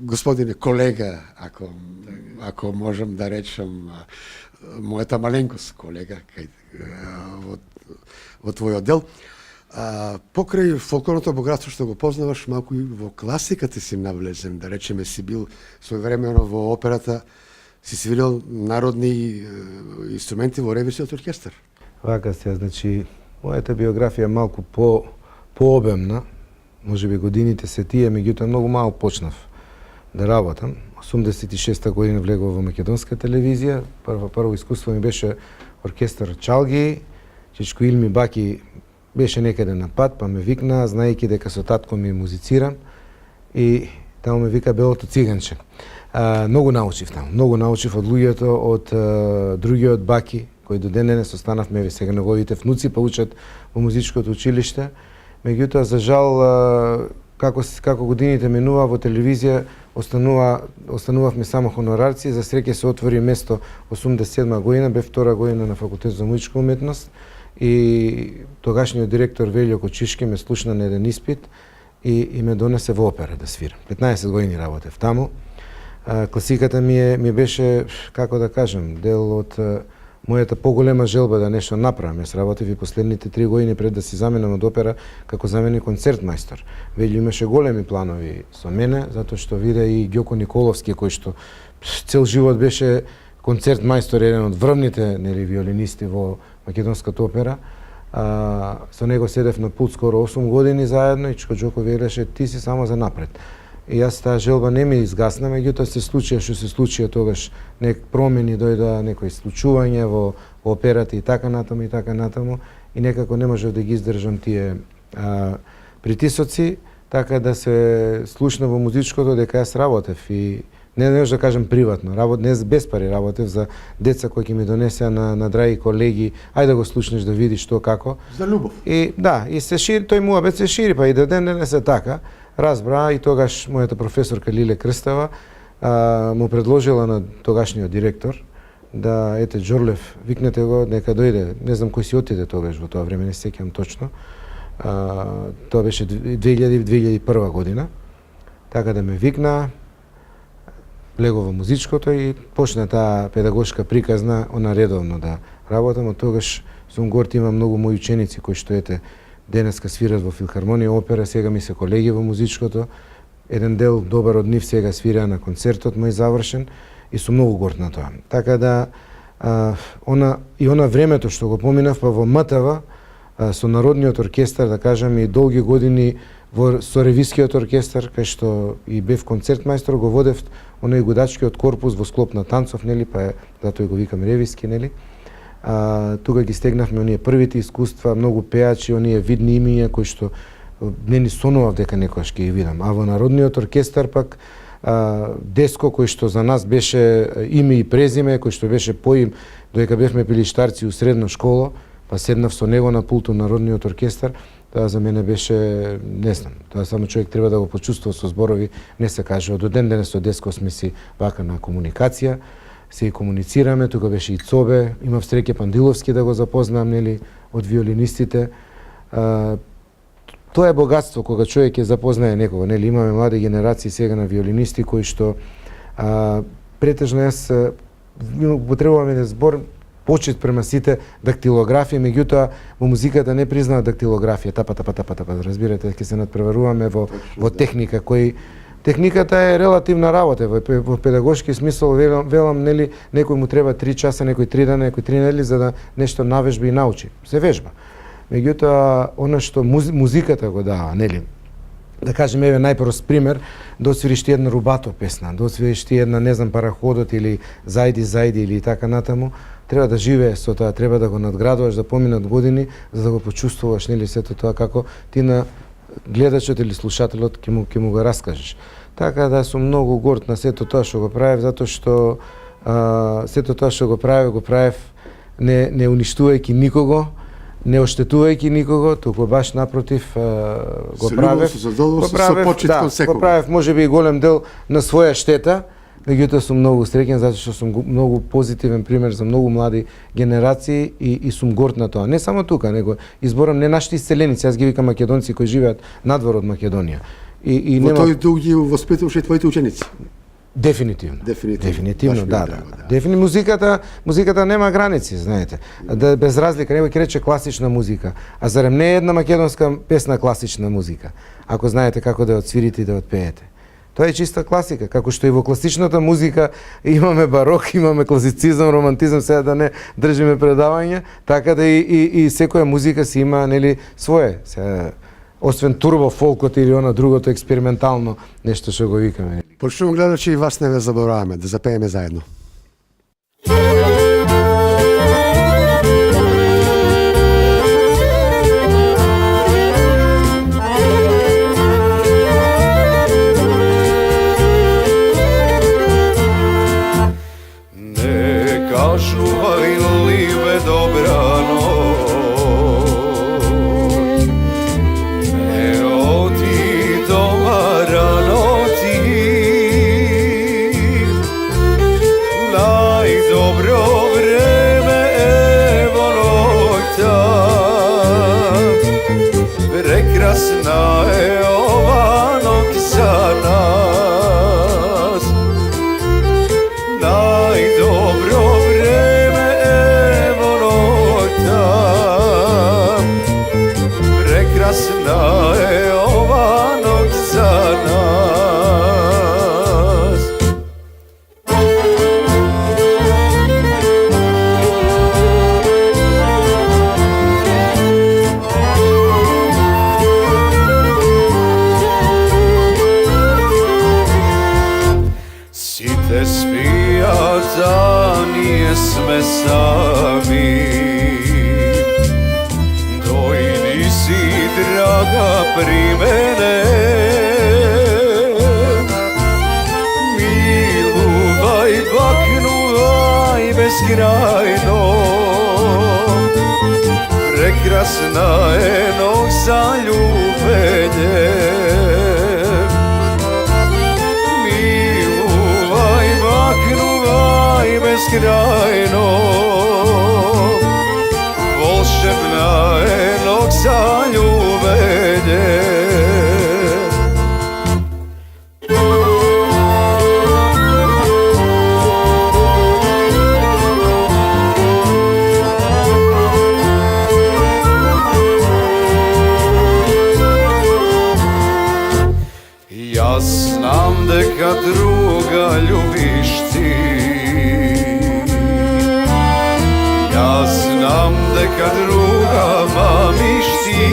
господине колега, ако можам да речам, мојата маленкост колега во твојот дел. Покрај фолклорното богатство што го познаваш, малку и во класиката си навлезен, да речеме си бил своевремено во операта, си свирил народни инструменти во ревисиот оркестар. Вака се, значи, мојата биографија е малку пообемна, може би годините се тие, меѓутоа многу мало почнав да работам. 86-та година влегов во македонска телевизија, прво искуство ми беше оркестар Чалги, Чичко Илми Баки беше некаде на пат, па ме викна, знаејќи дека со татко ми музицирам, и таму ме вика Белото циганче. Многу научив таму, многу научив од луѓето, од другиот Баки, кои до ден денес останавме, сега неговите внуци па учат во музичкото училиште. Меѓутоа, за жал, како годините минува во телевизија, останувавме само хонорарци. За среќа се отвори место 87 година, бе втора година на факултет за музичка уметност, и тогашниот директор Велјо Кочишки ме слушна на еден испит и ме донесе во опера да свирам. 15 години работев таму. Класиката ми беше, како да кажем, дел од мојата поголема желба да нешто направам. Јас работев и последните 3 години пред да си заменам од опера како заменик концертмајстор. Велјо имаше големи планови со мене, затоа што виде и Ѓоко Николовски, кој што цел живот беше концертмајстор, еден од врвните виолинисти во македонската опера. Со него седев на пулт скоро 8 години заедно и Чичко Џоко велеше, ти си само за напред. И јас таа желба не ми изгасна, меѓутоа се случија што се случија тогаш, промени дојдоа, некои случување во операта и така натаму, и некако не можев да ги издржам тие притисоци, така да се слушна во музичкото дека јас работев и не може да кажам приватно, не без пари работев за деца кои ќе ми донесеа на драги колеги, ајде да го слушнеш да видиш што како. За љубов. И да, и се шири, тој муабет се шири, па и до ден денес е така. Разбра, и тогаш мојата професорка Лиле Крстева му предложила на тогашниот директор да, ете, Џорлев, викнете го, нека дојде. Не знам кој си отиде тогаш во тоа време, не се сеќавам точно. Тоа беше 2001 година. Така да ме викна, лего во музичкото и почна таа педагошка приказна, она редовно да работам. Од тогаш сум горд, имам многу мои ученици кои што, ете, денеска свират во филхармонија, опера, сега ми се колеги во музичкото. Еден дел добар од нив сега свира на концертот мој завршен и сум многу горд на тоа. Така да она времето што го поминав па во МТВ со Народниот оркестар, да кажам, и долги години со Ревискиот оркестар, кај што и бев концертмајстор, го водев оној гудачкиот корпус во склоп на танцов, нели, па затоа го викам Ревиски, нели. Тука ги стегнавме оние првите искуства, многу пеачи, оние видни имиња кои што не ни сонував дека некојаш ќе ги видам. А во Народниот оркестар пак Деско, кој што за нас беше име и презиме, кој што беше поим додека бевме пилиштарци у средна школа, па седнав со него на пулту Народниот оркестар. Тоа за мене беше, не знам, тоа само човек треба да го почувствува со зборови, не се каже. До ден денес со Деско сме си вака на комуникација, се и комуницираме, тука беше и Цобе, имав среќа Пандиловски да го запознам, нели, од виолинистите. Тоа е богатство кога човек ќе запознае некого, нели, имаме млади генерации сега на виолинисти кои што претежно јас потребувам еден збор почит према сите дактилографија, меѓутоа во музиката не признаа дактилографија, тапа, разбирате, ќе се надпреваруваме во техника кој техниката е релативна работа, во педагошки смисол велам, нели, некој му треба 3 часа, некој 3 дена, некој 3 недели за да нешто навежби и научи. Се вежба. Меѓутоа, она што музиката го дава, нели, да кажем, еве најпрост пример, да освириш ти една рубато песна, да освириш ти една, не знам, Параходот или Зајди или така натаму, треба да живее со тоа, треба да го надградуваш, да поминат години, за да го почувствуваш, нели, сето тоа како ти на гледачот или слушателот ќе му го раскажеш. Така да сум многу горд на сето тоа што го правев, затоа што сето тоа што го правев не уништувајќи никого, не оштетувајќи никого, туку баш напротив го правев. Со почит кон секој. Го правев можеби и голем дел на своја штета, меѓутоа сум многу среќен затоа што сум многу позитивен пример за многу млади генерации и сум горд на тоа. Не само тука, него изборам не нашите иселеници, јас ги викам македонци кои живеат надвор од Македонија. И Во нема тој дух ги воспитуваше твоите ученици. Дефинитивно. Баш Дефинитивно, ми е да, драго, да. да. Дефинитивно музиката нема граници, знаете. Да без разлика, некој ќе рече класична музика, а зарем не е една македонска песна класична музика, ако знаете како да ја отсвирите и да ја отпеете. Тоа е чиста класика, како што и во класичната музика имаме барок, имаме класицизам, романтизам, сега да не држиме предавање, така да и секоја музика си има, нели, свое. Сега, освен турбо фолкот или она другото експериментално нешто што го викаме. Почнувам гледачи и вас не ве забораваме, да запееме заедно. Ne kažuvaj libe dobra noć, ne odi doma rano ti, najdobro vreme evo noćta, prekrasna je ova noć za nas. Najdobro vreme evo noćta, prekrasna je ova noć za nas. Site spijata nije sme sami, dojdi si draga pri mene, miluvaj, baknuvaj beskrajno, prekrasna je noć za ljubenje. Beskrajno, volšebna je noć za ljubenje. Ja znam deka druga ljubiš ti, ja znam deka druga mamiš ti,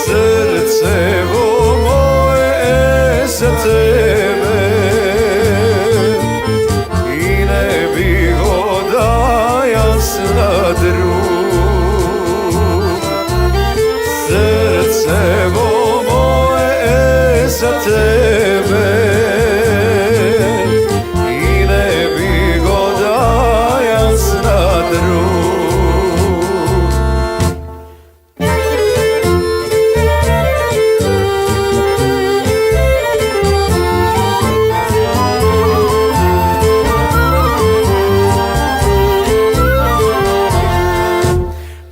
srce moje za tebe i ne bih odajas na drug. Srce moje za tebe i ne bih odajas na drug.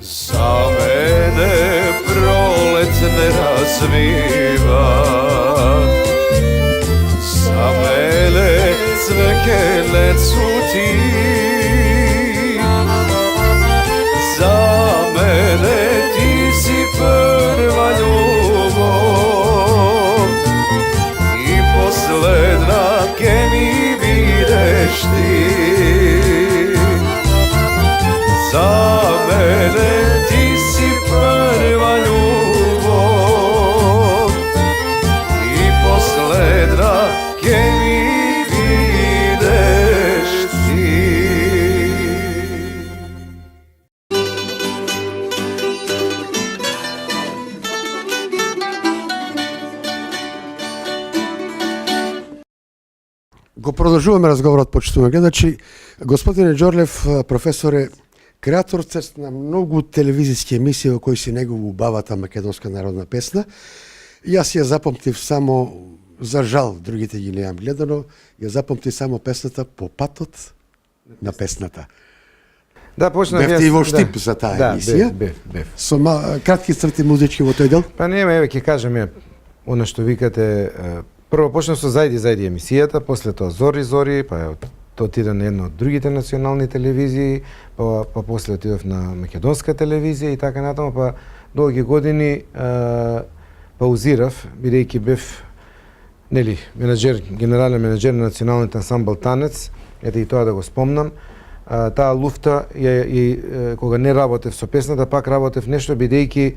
Za mene prolet ne razviva, za mene cvekele cuti, za mene ti si prva ljubav i posledna ke mi videš ti. Za mene ti si prva ljubav i posledna ke mi videš ti. Го продолжуваме разговорот, почитуваме гледачи. Господине Џорлев, професоре, креатор сте на многу телевизиски емисии во кои си негову убавата македонска народна песна. Јас ја запомтив само За жал, другите ги неам гледано, ја запомти само песната По патот на песната. Да, почнав Бевте и во да. Штип за таа емисија. Бев. Со кратки црти музички во тој дел. Па не, еве ќе кажеме она што викате, прво почнав со Зајди емисијата, после тоа Зори, па отида на една од другите национални телевизии, па после отидов на македонска телевизија и така натаму, па долги години паузирав, бидејќи бев генерален менаџер на националниот ансамбл Танец, ете и тоа да го спомнам. Таа луфта кога не работев со песната, пак работев нешто бидејќи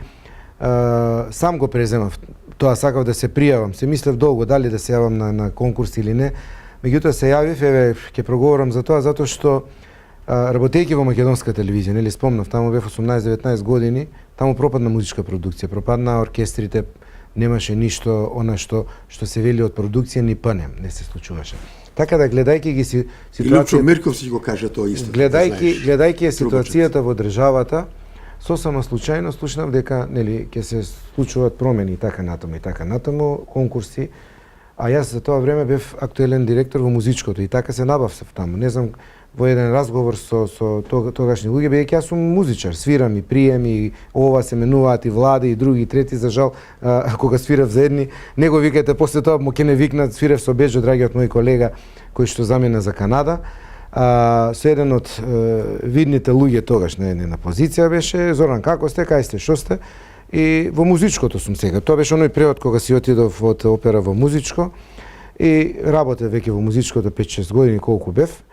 сам го преземав. Тоа сакав да се пријавам. Се мислев долго дали да се јавам на конкурс или не. Меѓутоа се јавив, еве ќе проговорам за тоа затоа што работејќи во македонска телевизија, нели спомнав, таму бев 18-19 години, таму пропадна музичка продукција, пропадна оркестрите, немаше ништо она што се вели од продукција ни пнем, не се случуваше. Така да гледајќи ги ситуацијата, Лучо Мирков си го кажа тоа исто. гледајќи ситуацијата во државата, сосема случајно слушнав дека нели ќе се случуваат промени и така натаму, конкурси, а јас за тоа време бев актуелен директор во музичкото и така се набавсав таму. Не знам, во еден разговор со тогашни луѓе, бидејќи јас сум музичар, свирам и прием и ова се менуваат и Влади и други и трети, за жал кога свирав за едни, не го викате, после тоа му ќе не викнат, свирав со Беџо, драгиот мој колега кој што замина за Канада. Со еден од видните луѓе тогаш на една позиција беше Зоран, како сте, кај сте, што сте? И во музичкото сум сега. Тоа беше оној период кога си отидов од опера во музичко и работев веќе во музичкото 5-6 години колку бев.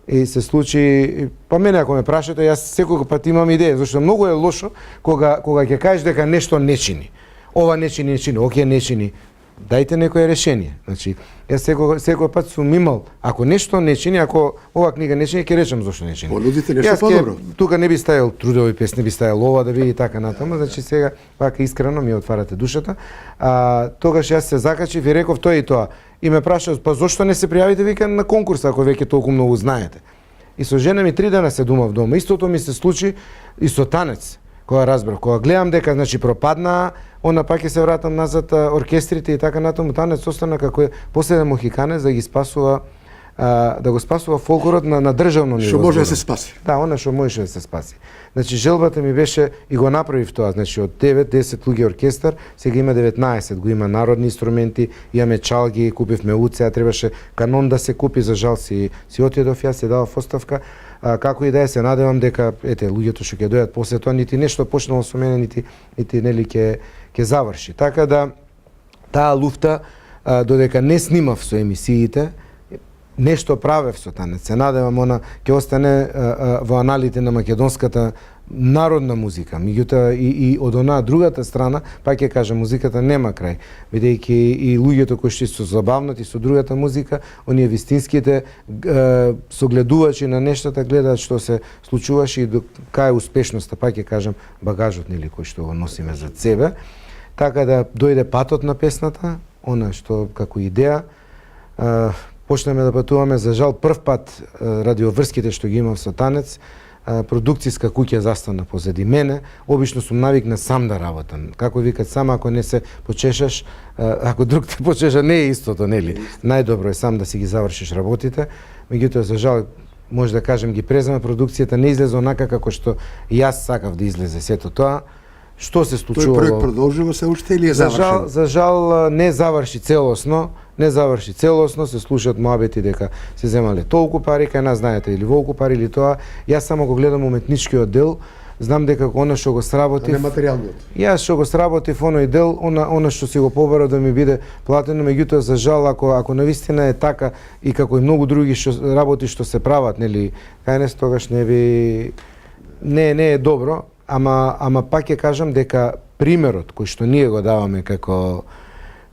И се случи, па мене ако ме прашате, јас секој пат имам идеја, зашто многу е лошо кога ќе кажеш дека нешто не чини. Ова не чини, оке не чини. Дајте некое решение. Значи, јас секој пат сум имал, ако нешто не чини, ако ова книга не чини, ќе речам зашто не чини. Понудите нешто подобро. Тука не би стајал трудови песни, би стајал ова да види така натаму, значи сега пак искрено ми отварате душата. Тогаш јас се закачив и реков тоа и тоа. И ме прашаа, па зошто не се пријавите вика на конкурс ако веќе толку многу знаете? И со жена ми 3 дена седумав дома. Истото ми се случи и со Танец. Кога разбрав, кога гледам дека значи пропадна, она пак ќе се вратам назад оркестрите и така натаму, Танец остана како последен мохиканец да ги спасува да го спасува фолклорот на државно ниво. Што може да се спаси. Да, она што можеше да се спаси. Значи желбата ми беше и го направив тоа, значи од 9-10 луѓе оркестар, сега има 19, го има народни инструменти, имаме чалги, купивме уцеа, требаше канон да се купи, за жал си отидов јас, се дадов оставка. Како и да е, се надевам дека луѓето што ќе дојдат после тоа нити нешто почнало со мене, нити нели ќе заврши. Така да таа луфта додека не снимав со емисиите, нешто правев со Танец. Се надевам она ќе остане во аналите на македонската народна музика. Меѓутоа и од онаа другата страна, пак ќе кажам, музиката нема крај, бидејќи и луѓето кои што се забавнати со другата музика, оние вистинските согледувачи на нештата гледаат што се случуваше и кај успешноста, пак ќе кажам, багажот нели кој што го носиме за себе. Така да дојде патот на песната, она што како идеја, почнеме да патуваме, за жал прв пат радиоврските што ги имам со Танец, продукцијска куќа застана позади мене, обично сум навикнат сам да работам. Како викат сам, ако не се почешаш, ако друг те почеша, не е истото, нели? Најдобро е сам да си ги завршиш работите. Меѓутоа, за жал, може да кажем, ги презема продукцијата, не излезе онака како што јас сакав да излезе сето тоа. Што се случувало? Тој проект продолжува се уште или е завршен? За жал не заврши целосно, се слушаат моабети дека се земале толку пари, кај нас знаете или волку пари или тоа. Јас само го гледам уметничкиот дел, знам дека она што го сработив. А не материјалниот. Јас што го сработив оној дел, она што си го побара да ми биде платено, меѓутоа за жал ако навистина е така и како и многу други работи што се прават, нели, кај нас тогаш не е добро. Ама пак ќе кажам дека примерот кој што ние го даваме како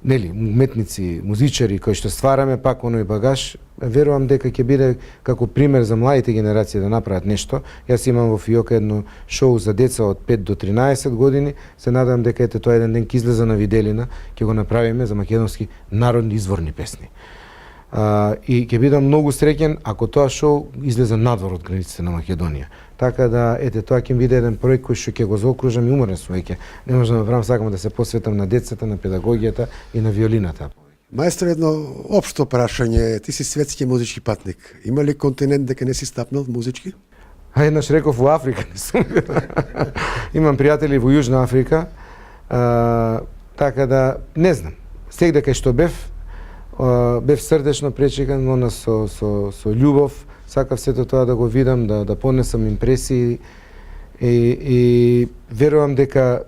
нели уметници, музичари кои што ствараме пак оној багаж, верувам дека ќе биде како пример за младите генерации да направат нешто. Јас имам во Фиока едно шоу за деца од 5 до 13 години, се надевам дека тоа еден ден ќе излезе на виделина, ќе го направиме за македонски народни изворни песни. И ќе бидам многу среќен ако тоа шоу излезе надвор од границите на Македонија. Така да, тоа ќе биде еден проект кој што ќе го заокружам и уморен сум веќе. Не можам да правам, сакам да се посветам на децата, на педагогијата и на виолината. Маестро, едно општо прашање, ти си светски музички патник. Има ли континент дека не си стапнал музички? А еднаш реков во Африка не сум бил. Имам пријатели во Јужна Африка, така да не знам. Сегде кај што бев срдечно пречекан, но со љубов, сакав сето тоа да го видам, да понесам импресии и верувам дека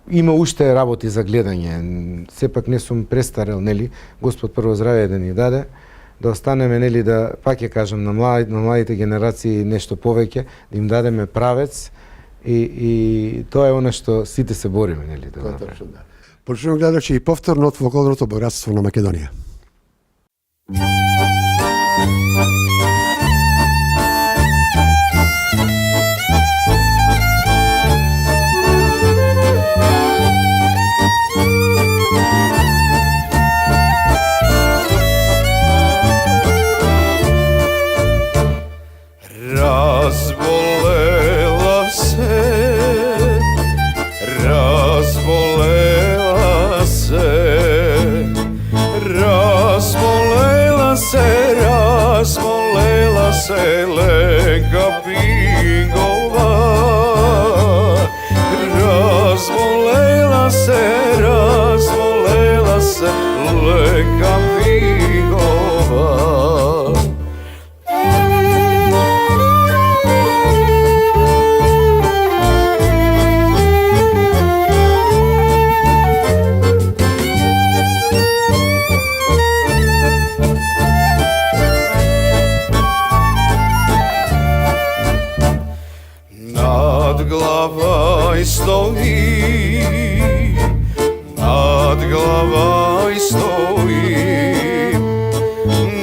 има уште работи за гледање. Сепак не сум престарел, нели? Господ прво здравје да ни даде, да останеме, нели, да пак ќе кажам на младите генерации нешто повеќе, да им дадеме правец и тоа е она што сите се бориме, нели, да го направиме. Почнувам гледачи и повторно од фолклорното богатство на Македонија. Разболела се ленка пингова. Разболела се ленка пингова. Над главой стоит,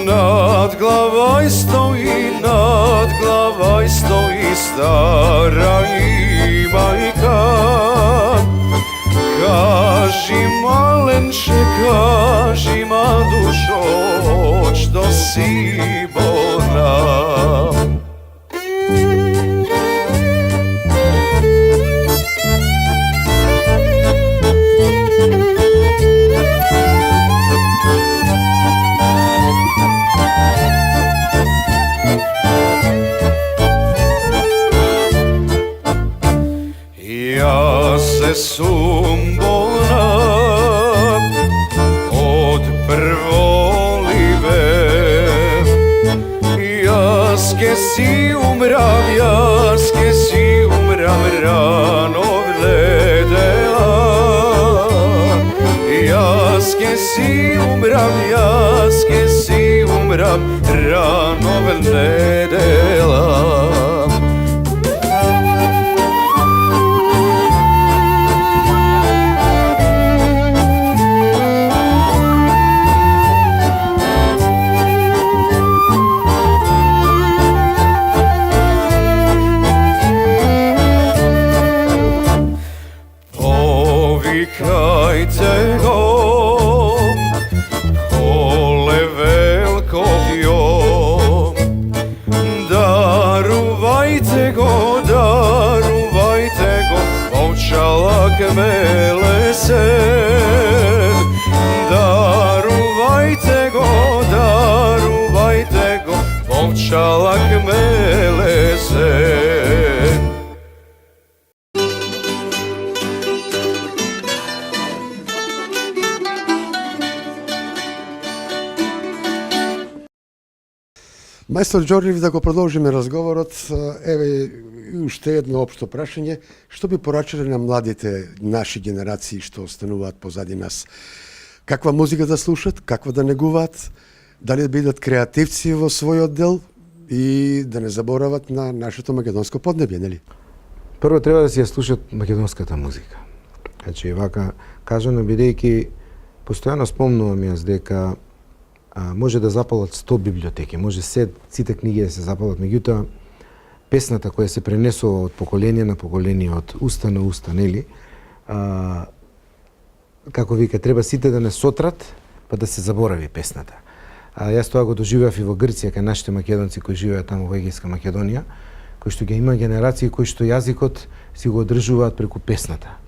над главой стоит, над главой стоит старая майка. Кажи, маленче, кажи, ма душо, что си bona. Sum bona od prvolive. Jaske si umram rano vledela. Jaske si umram rano vledela. Povікajte go, kole velikog jom. Daruvajte go, ovčalak melesen. Daruvajte go, ovčalak melesen. Мајстор Ѓорѓев, да го продолжиме разговорот, еве уште едно општо прашање, што би порачале на младите наши генерации што остануваат позади нас? Каква музика да слушат, каква да негуваат, дали да бидат креативци во својот дел и да не заборават на нашето македонско поднебје, нели? Прво треба да си ја слушат македонската музика. Значи, вака кажано, бидејќи постојано спомнувам јас дека може да запалат 100 библиотеки, може сите книги да се запалат, меѓутоа песната која се пренесува од поколение на поколение, од уста на уста, нели? Како вика, треба сите да не сотрат, па да се заборави песната. Јас тоа го доживеав и во Грција, кај нашите македонци кои живеат таму во Егејска Македонија, кои што ги има генерации кои што јазикот си го одржуваат преку песната.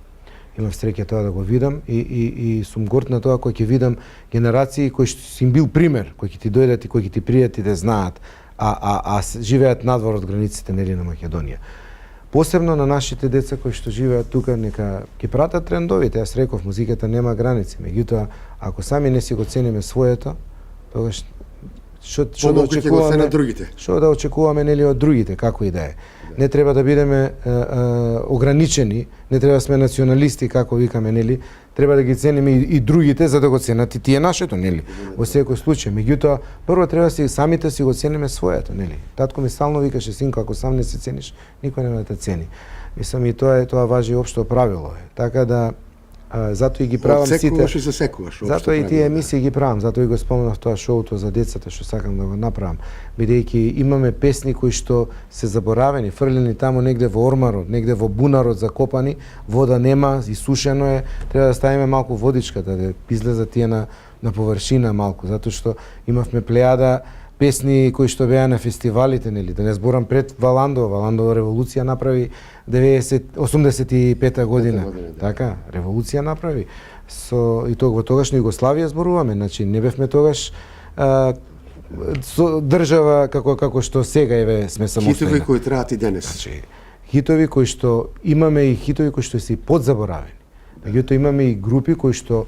имав среќа тоа да го видам и сум горд на тоа кој ќе видам генерации кои што си им бил пример, кои ќе ти дојдат и кои ќе ти пријат и да знаат, живеат надвор од границите нели на Македонија. Посебно на нашите деца кои што живеат тука, нека ги пратат трендовите. Јас реков, музиката нема граници, меѓутоа ако сами не си го цениме своето, тогаш што да очекуваме на другите. Што да очекуваме нели од другите, како и да е. Не треба да бидеме ограничени, не треба да сме националисти како викаме нели, треба да ги цениме и другите за да го ценат и тие нашето нели. Во секој случај, меѓутоа прво треба самите си го цениме своето нели. Татко ми стално викаше, синко, ако сам не се цениш, никој нема да те цени. Мислам и тоа важи општо правило е. Така да затоа и ги правам сите. Отсекуваш и засекуваш. Затоа и тие емисии ги правам, затоа и го спомнав тоа шоуто за децата што сакам да го направам, бидејќи имаме песни кои што се заборавени, фрлени таму негде во ормарот, негде во бунарот закопани, вода нема, исушено е, треба да ставиме малку водичката да излезат тие на површина малку, затоа што имавме плејада песни кои што беа на фестивалите, нели, да не зборам пред Валандова револуција направи 85-та година. Така, револуција направи. И во тогашна Југославија зборуваме, значи не бевме тогаш држава како што сега еве сме самостојни. Хитови кои траат и денес. Значи, хитови кои што имаме и хитови кои што се подзаборавени. Меѓутоа имаме и групи кои што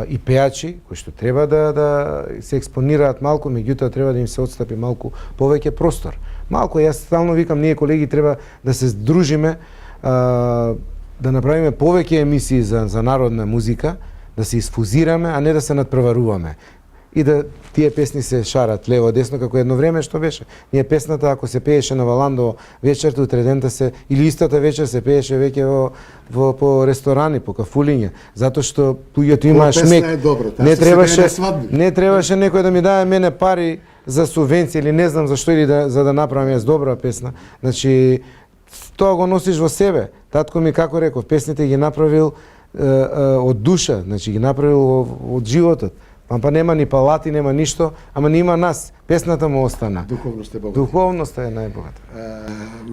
и пеачи кои што треба да се експонираат малку, меѓутоа треба да им се отстапи малку повеќе простор. Малку, јас стално викам, ние колеги треба да се здружиме, да направиме повеќе емисии за народна музика, да се изфузираме, а не да се надпреваруваме. И да тие песни се шарат лево десно како едно време што беше. Ние песната ако се пееше на Валандово вечерта, утре дента се или истата вечер се пееше веќе во по ресторани, по кафулиња, затоа што луѓето имаат шмек. Не требаше некој да ми даде мене пари за субвенција или не знам зашто, или за да направам јас добра песна. Значи тоа го носиш во себе. Татко ми, како реков, песните ги направил од душа, значи ги направил од животот. Па нема ни палати, нема ништо, ама не има нас. Песната му остана. Духовноста е богата. Духовноста е најбогата.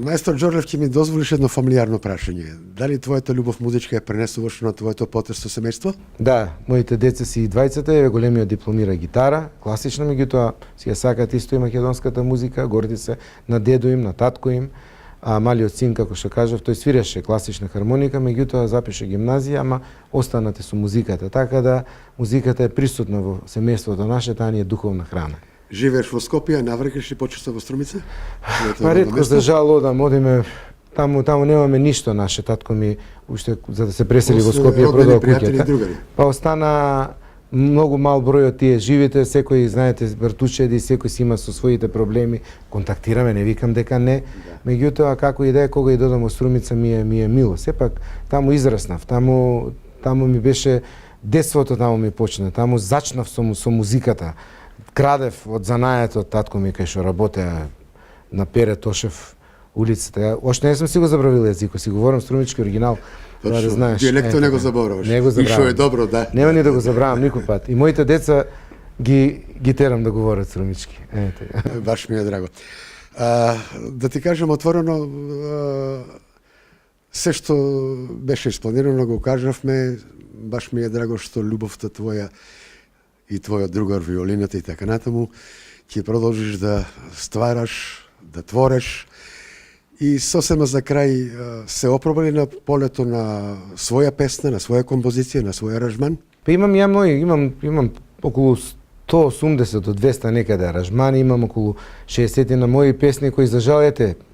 Маестор Џорлев, ќе ми дозволиш едно фамилиарно прашање. Дали твојата љубов музичка е пренесуваш на твоето потресно семејство? Да, моите деца си и двајцата, еве големиот дипломира гитара, класична, меѓутоа си ја сакаат исто и македонската музика, горди се на дедо им, на татко им. А малиот син, како што кажав, тој свиреше класична хармоника, меѓутоа запише гимназија, ама останате со музиката. Така да музиката е присутна во семејството наше, таа ни е духовна храна. Живееш во Скопје, наврекаш ли почесто во Струмица? Па ретко за жал одиме, таму немаме ништо наше, татко ми уште за да се пресели во Скопје продал куќата. Па остана многу мал број од тие живите, секој, знаете, вртучеди, секој си има со своите проблеми, контактираме, не викам дека не, меѓутоа како и да е, кога и додам во Струмица ми е мило. Сепак таму израснав, таму ми беше детството, таму ми почна, таму зачнав со музиката. Крадев од занајето, татко ми кај што работеа на Пере Тошев улицата. Оште не сум си го забравил јазикот, си говорам струмички оригинал. Да знаеш. Дијалектот не го забораваш. Не го забравам. И што е добро, да. Нема ни да го забравам никој пат. И моите деца ги терам да говорат струмички. Баш ми е драго. Да ти кажам отворено, се што беше испланирано го кажавме, баш ми е драго што љубовта твоја и твојот другар виолината и така натаму ќе продолжиш да ствараш, да твореш. И сосема за крај, се опробали на полето на своја песна, на своја композиција, на свој аранжман? Па имам околу 180 до 200 некаде аранжмани, имам околу 60 на мои песни кои за жал,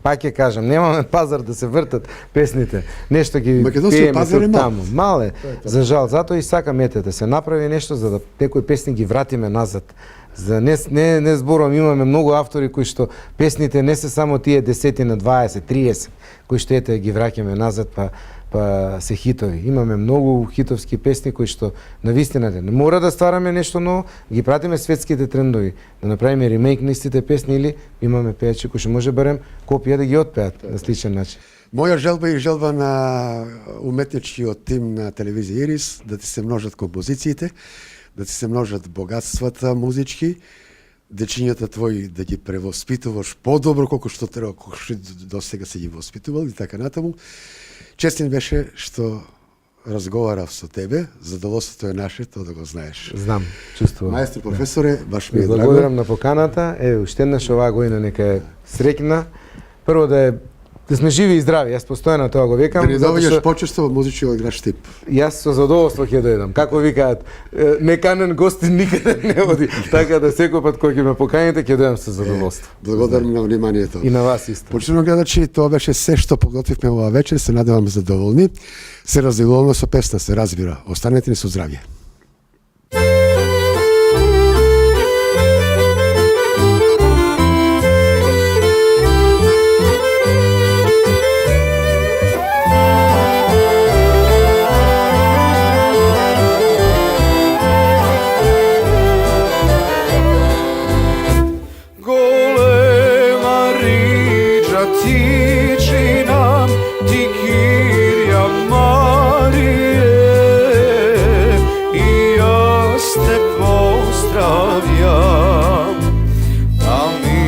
пак ќе кажам, немаме пазар да се вртат песните. Нешто ги пееме тук таму. Мал е, за жал, затоа и сакам да се направи нешто за да некои песни ги вратиме назад. За не зборувам, имаме многу автори кои што песните не се само тие 10 на 20, 30 кои што ги враќаме назад па се хитови. Имаме многу хитовски песни кои што навистина не мора да ствараме нешто ново, ги пратиме светските трендови, да направиме ремейк на истите песни или имаме пејачи кои што може барем копија да ги отпеат на сличен начин. Моја желба и желба на уметничкиот тим на телевизија Ирис да ти се множат композициите, да ти се множат богатствата музички, дечињата твои да ги превоспитуваш подобро колку што треба, колку што до сега си ги воспитувал и така натаму. Честин беше што razgovara sa tebe, zadovoljstvo je naše, to da го знаеш. Знам, чувствувам. Маестро професоре, баш ми Ви е драго. благодарам на поканата. Уште еднаш оваа година нека е среќна. Прво да сме живи и здрави. Јас постојано тоа го викам. Да ни затоа доведеш што почество од музичкиот град Штип. Јас со задоволство ќе дојдам. Како викаат, неканен гостин никаде не оди. Така да секој пат кога ќе ме поканите, ќе дојдам со задоволство. Благодарам на вниманието. И на вас исто. Почитувани гледачи, тоа беше се што подготвивме оваа вечер, се надевам задоволни. Се разделуваме со песна, се разбира. Останете ни со здравје. Голема риџа тичи нам, ти Кирја Марije, и јас те поздравјам. Да ми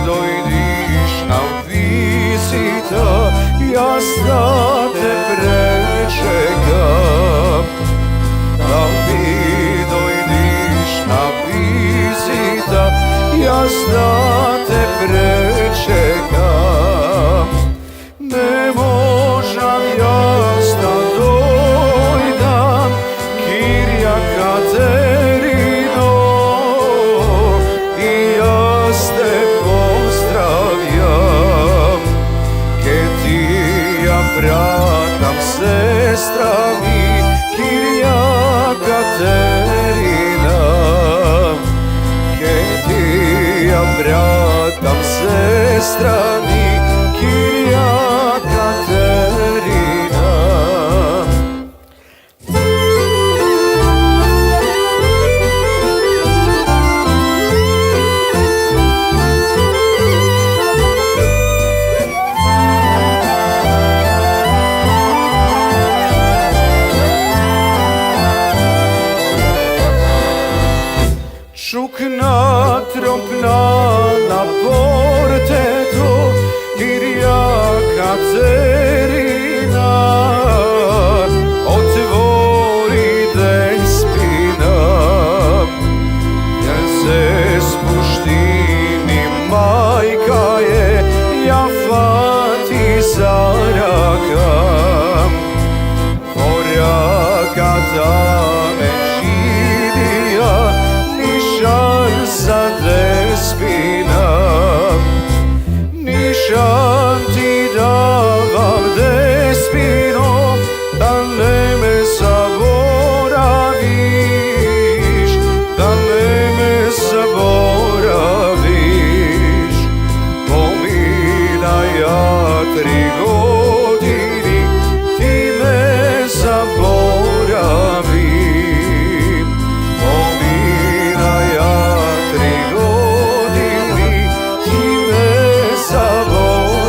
дојдиш на визита, јас да те пречекам. Да ми дојдиш на визита, јас да те пречекам. Не можам јас да дојдам, Кирја Катерино, и јас те поздравјам. Ке ти ја пратам, сестра ми, Кирја Катерина. Ке ти ја пратам, сестра ми, Кирја Катерина. Чукна тромпна на портето, Кирја Катерина. Отвори деспина, ја се спушти ми мајка е, ја фати за рака. Во раката ме џидија, нишан за деспина. Нишан ти давам, деспино, да не ме заборавиш, да не ме заборавиш. Поминаја 3 години, ти ме заборави. Поминаја 3 години, ти ме заборави.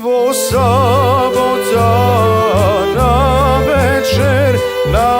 Во сабота на вечер, на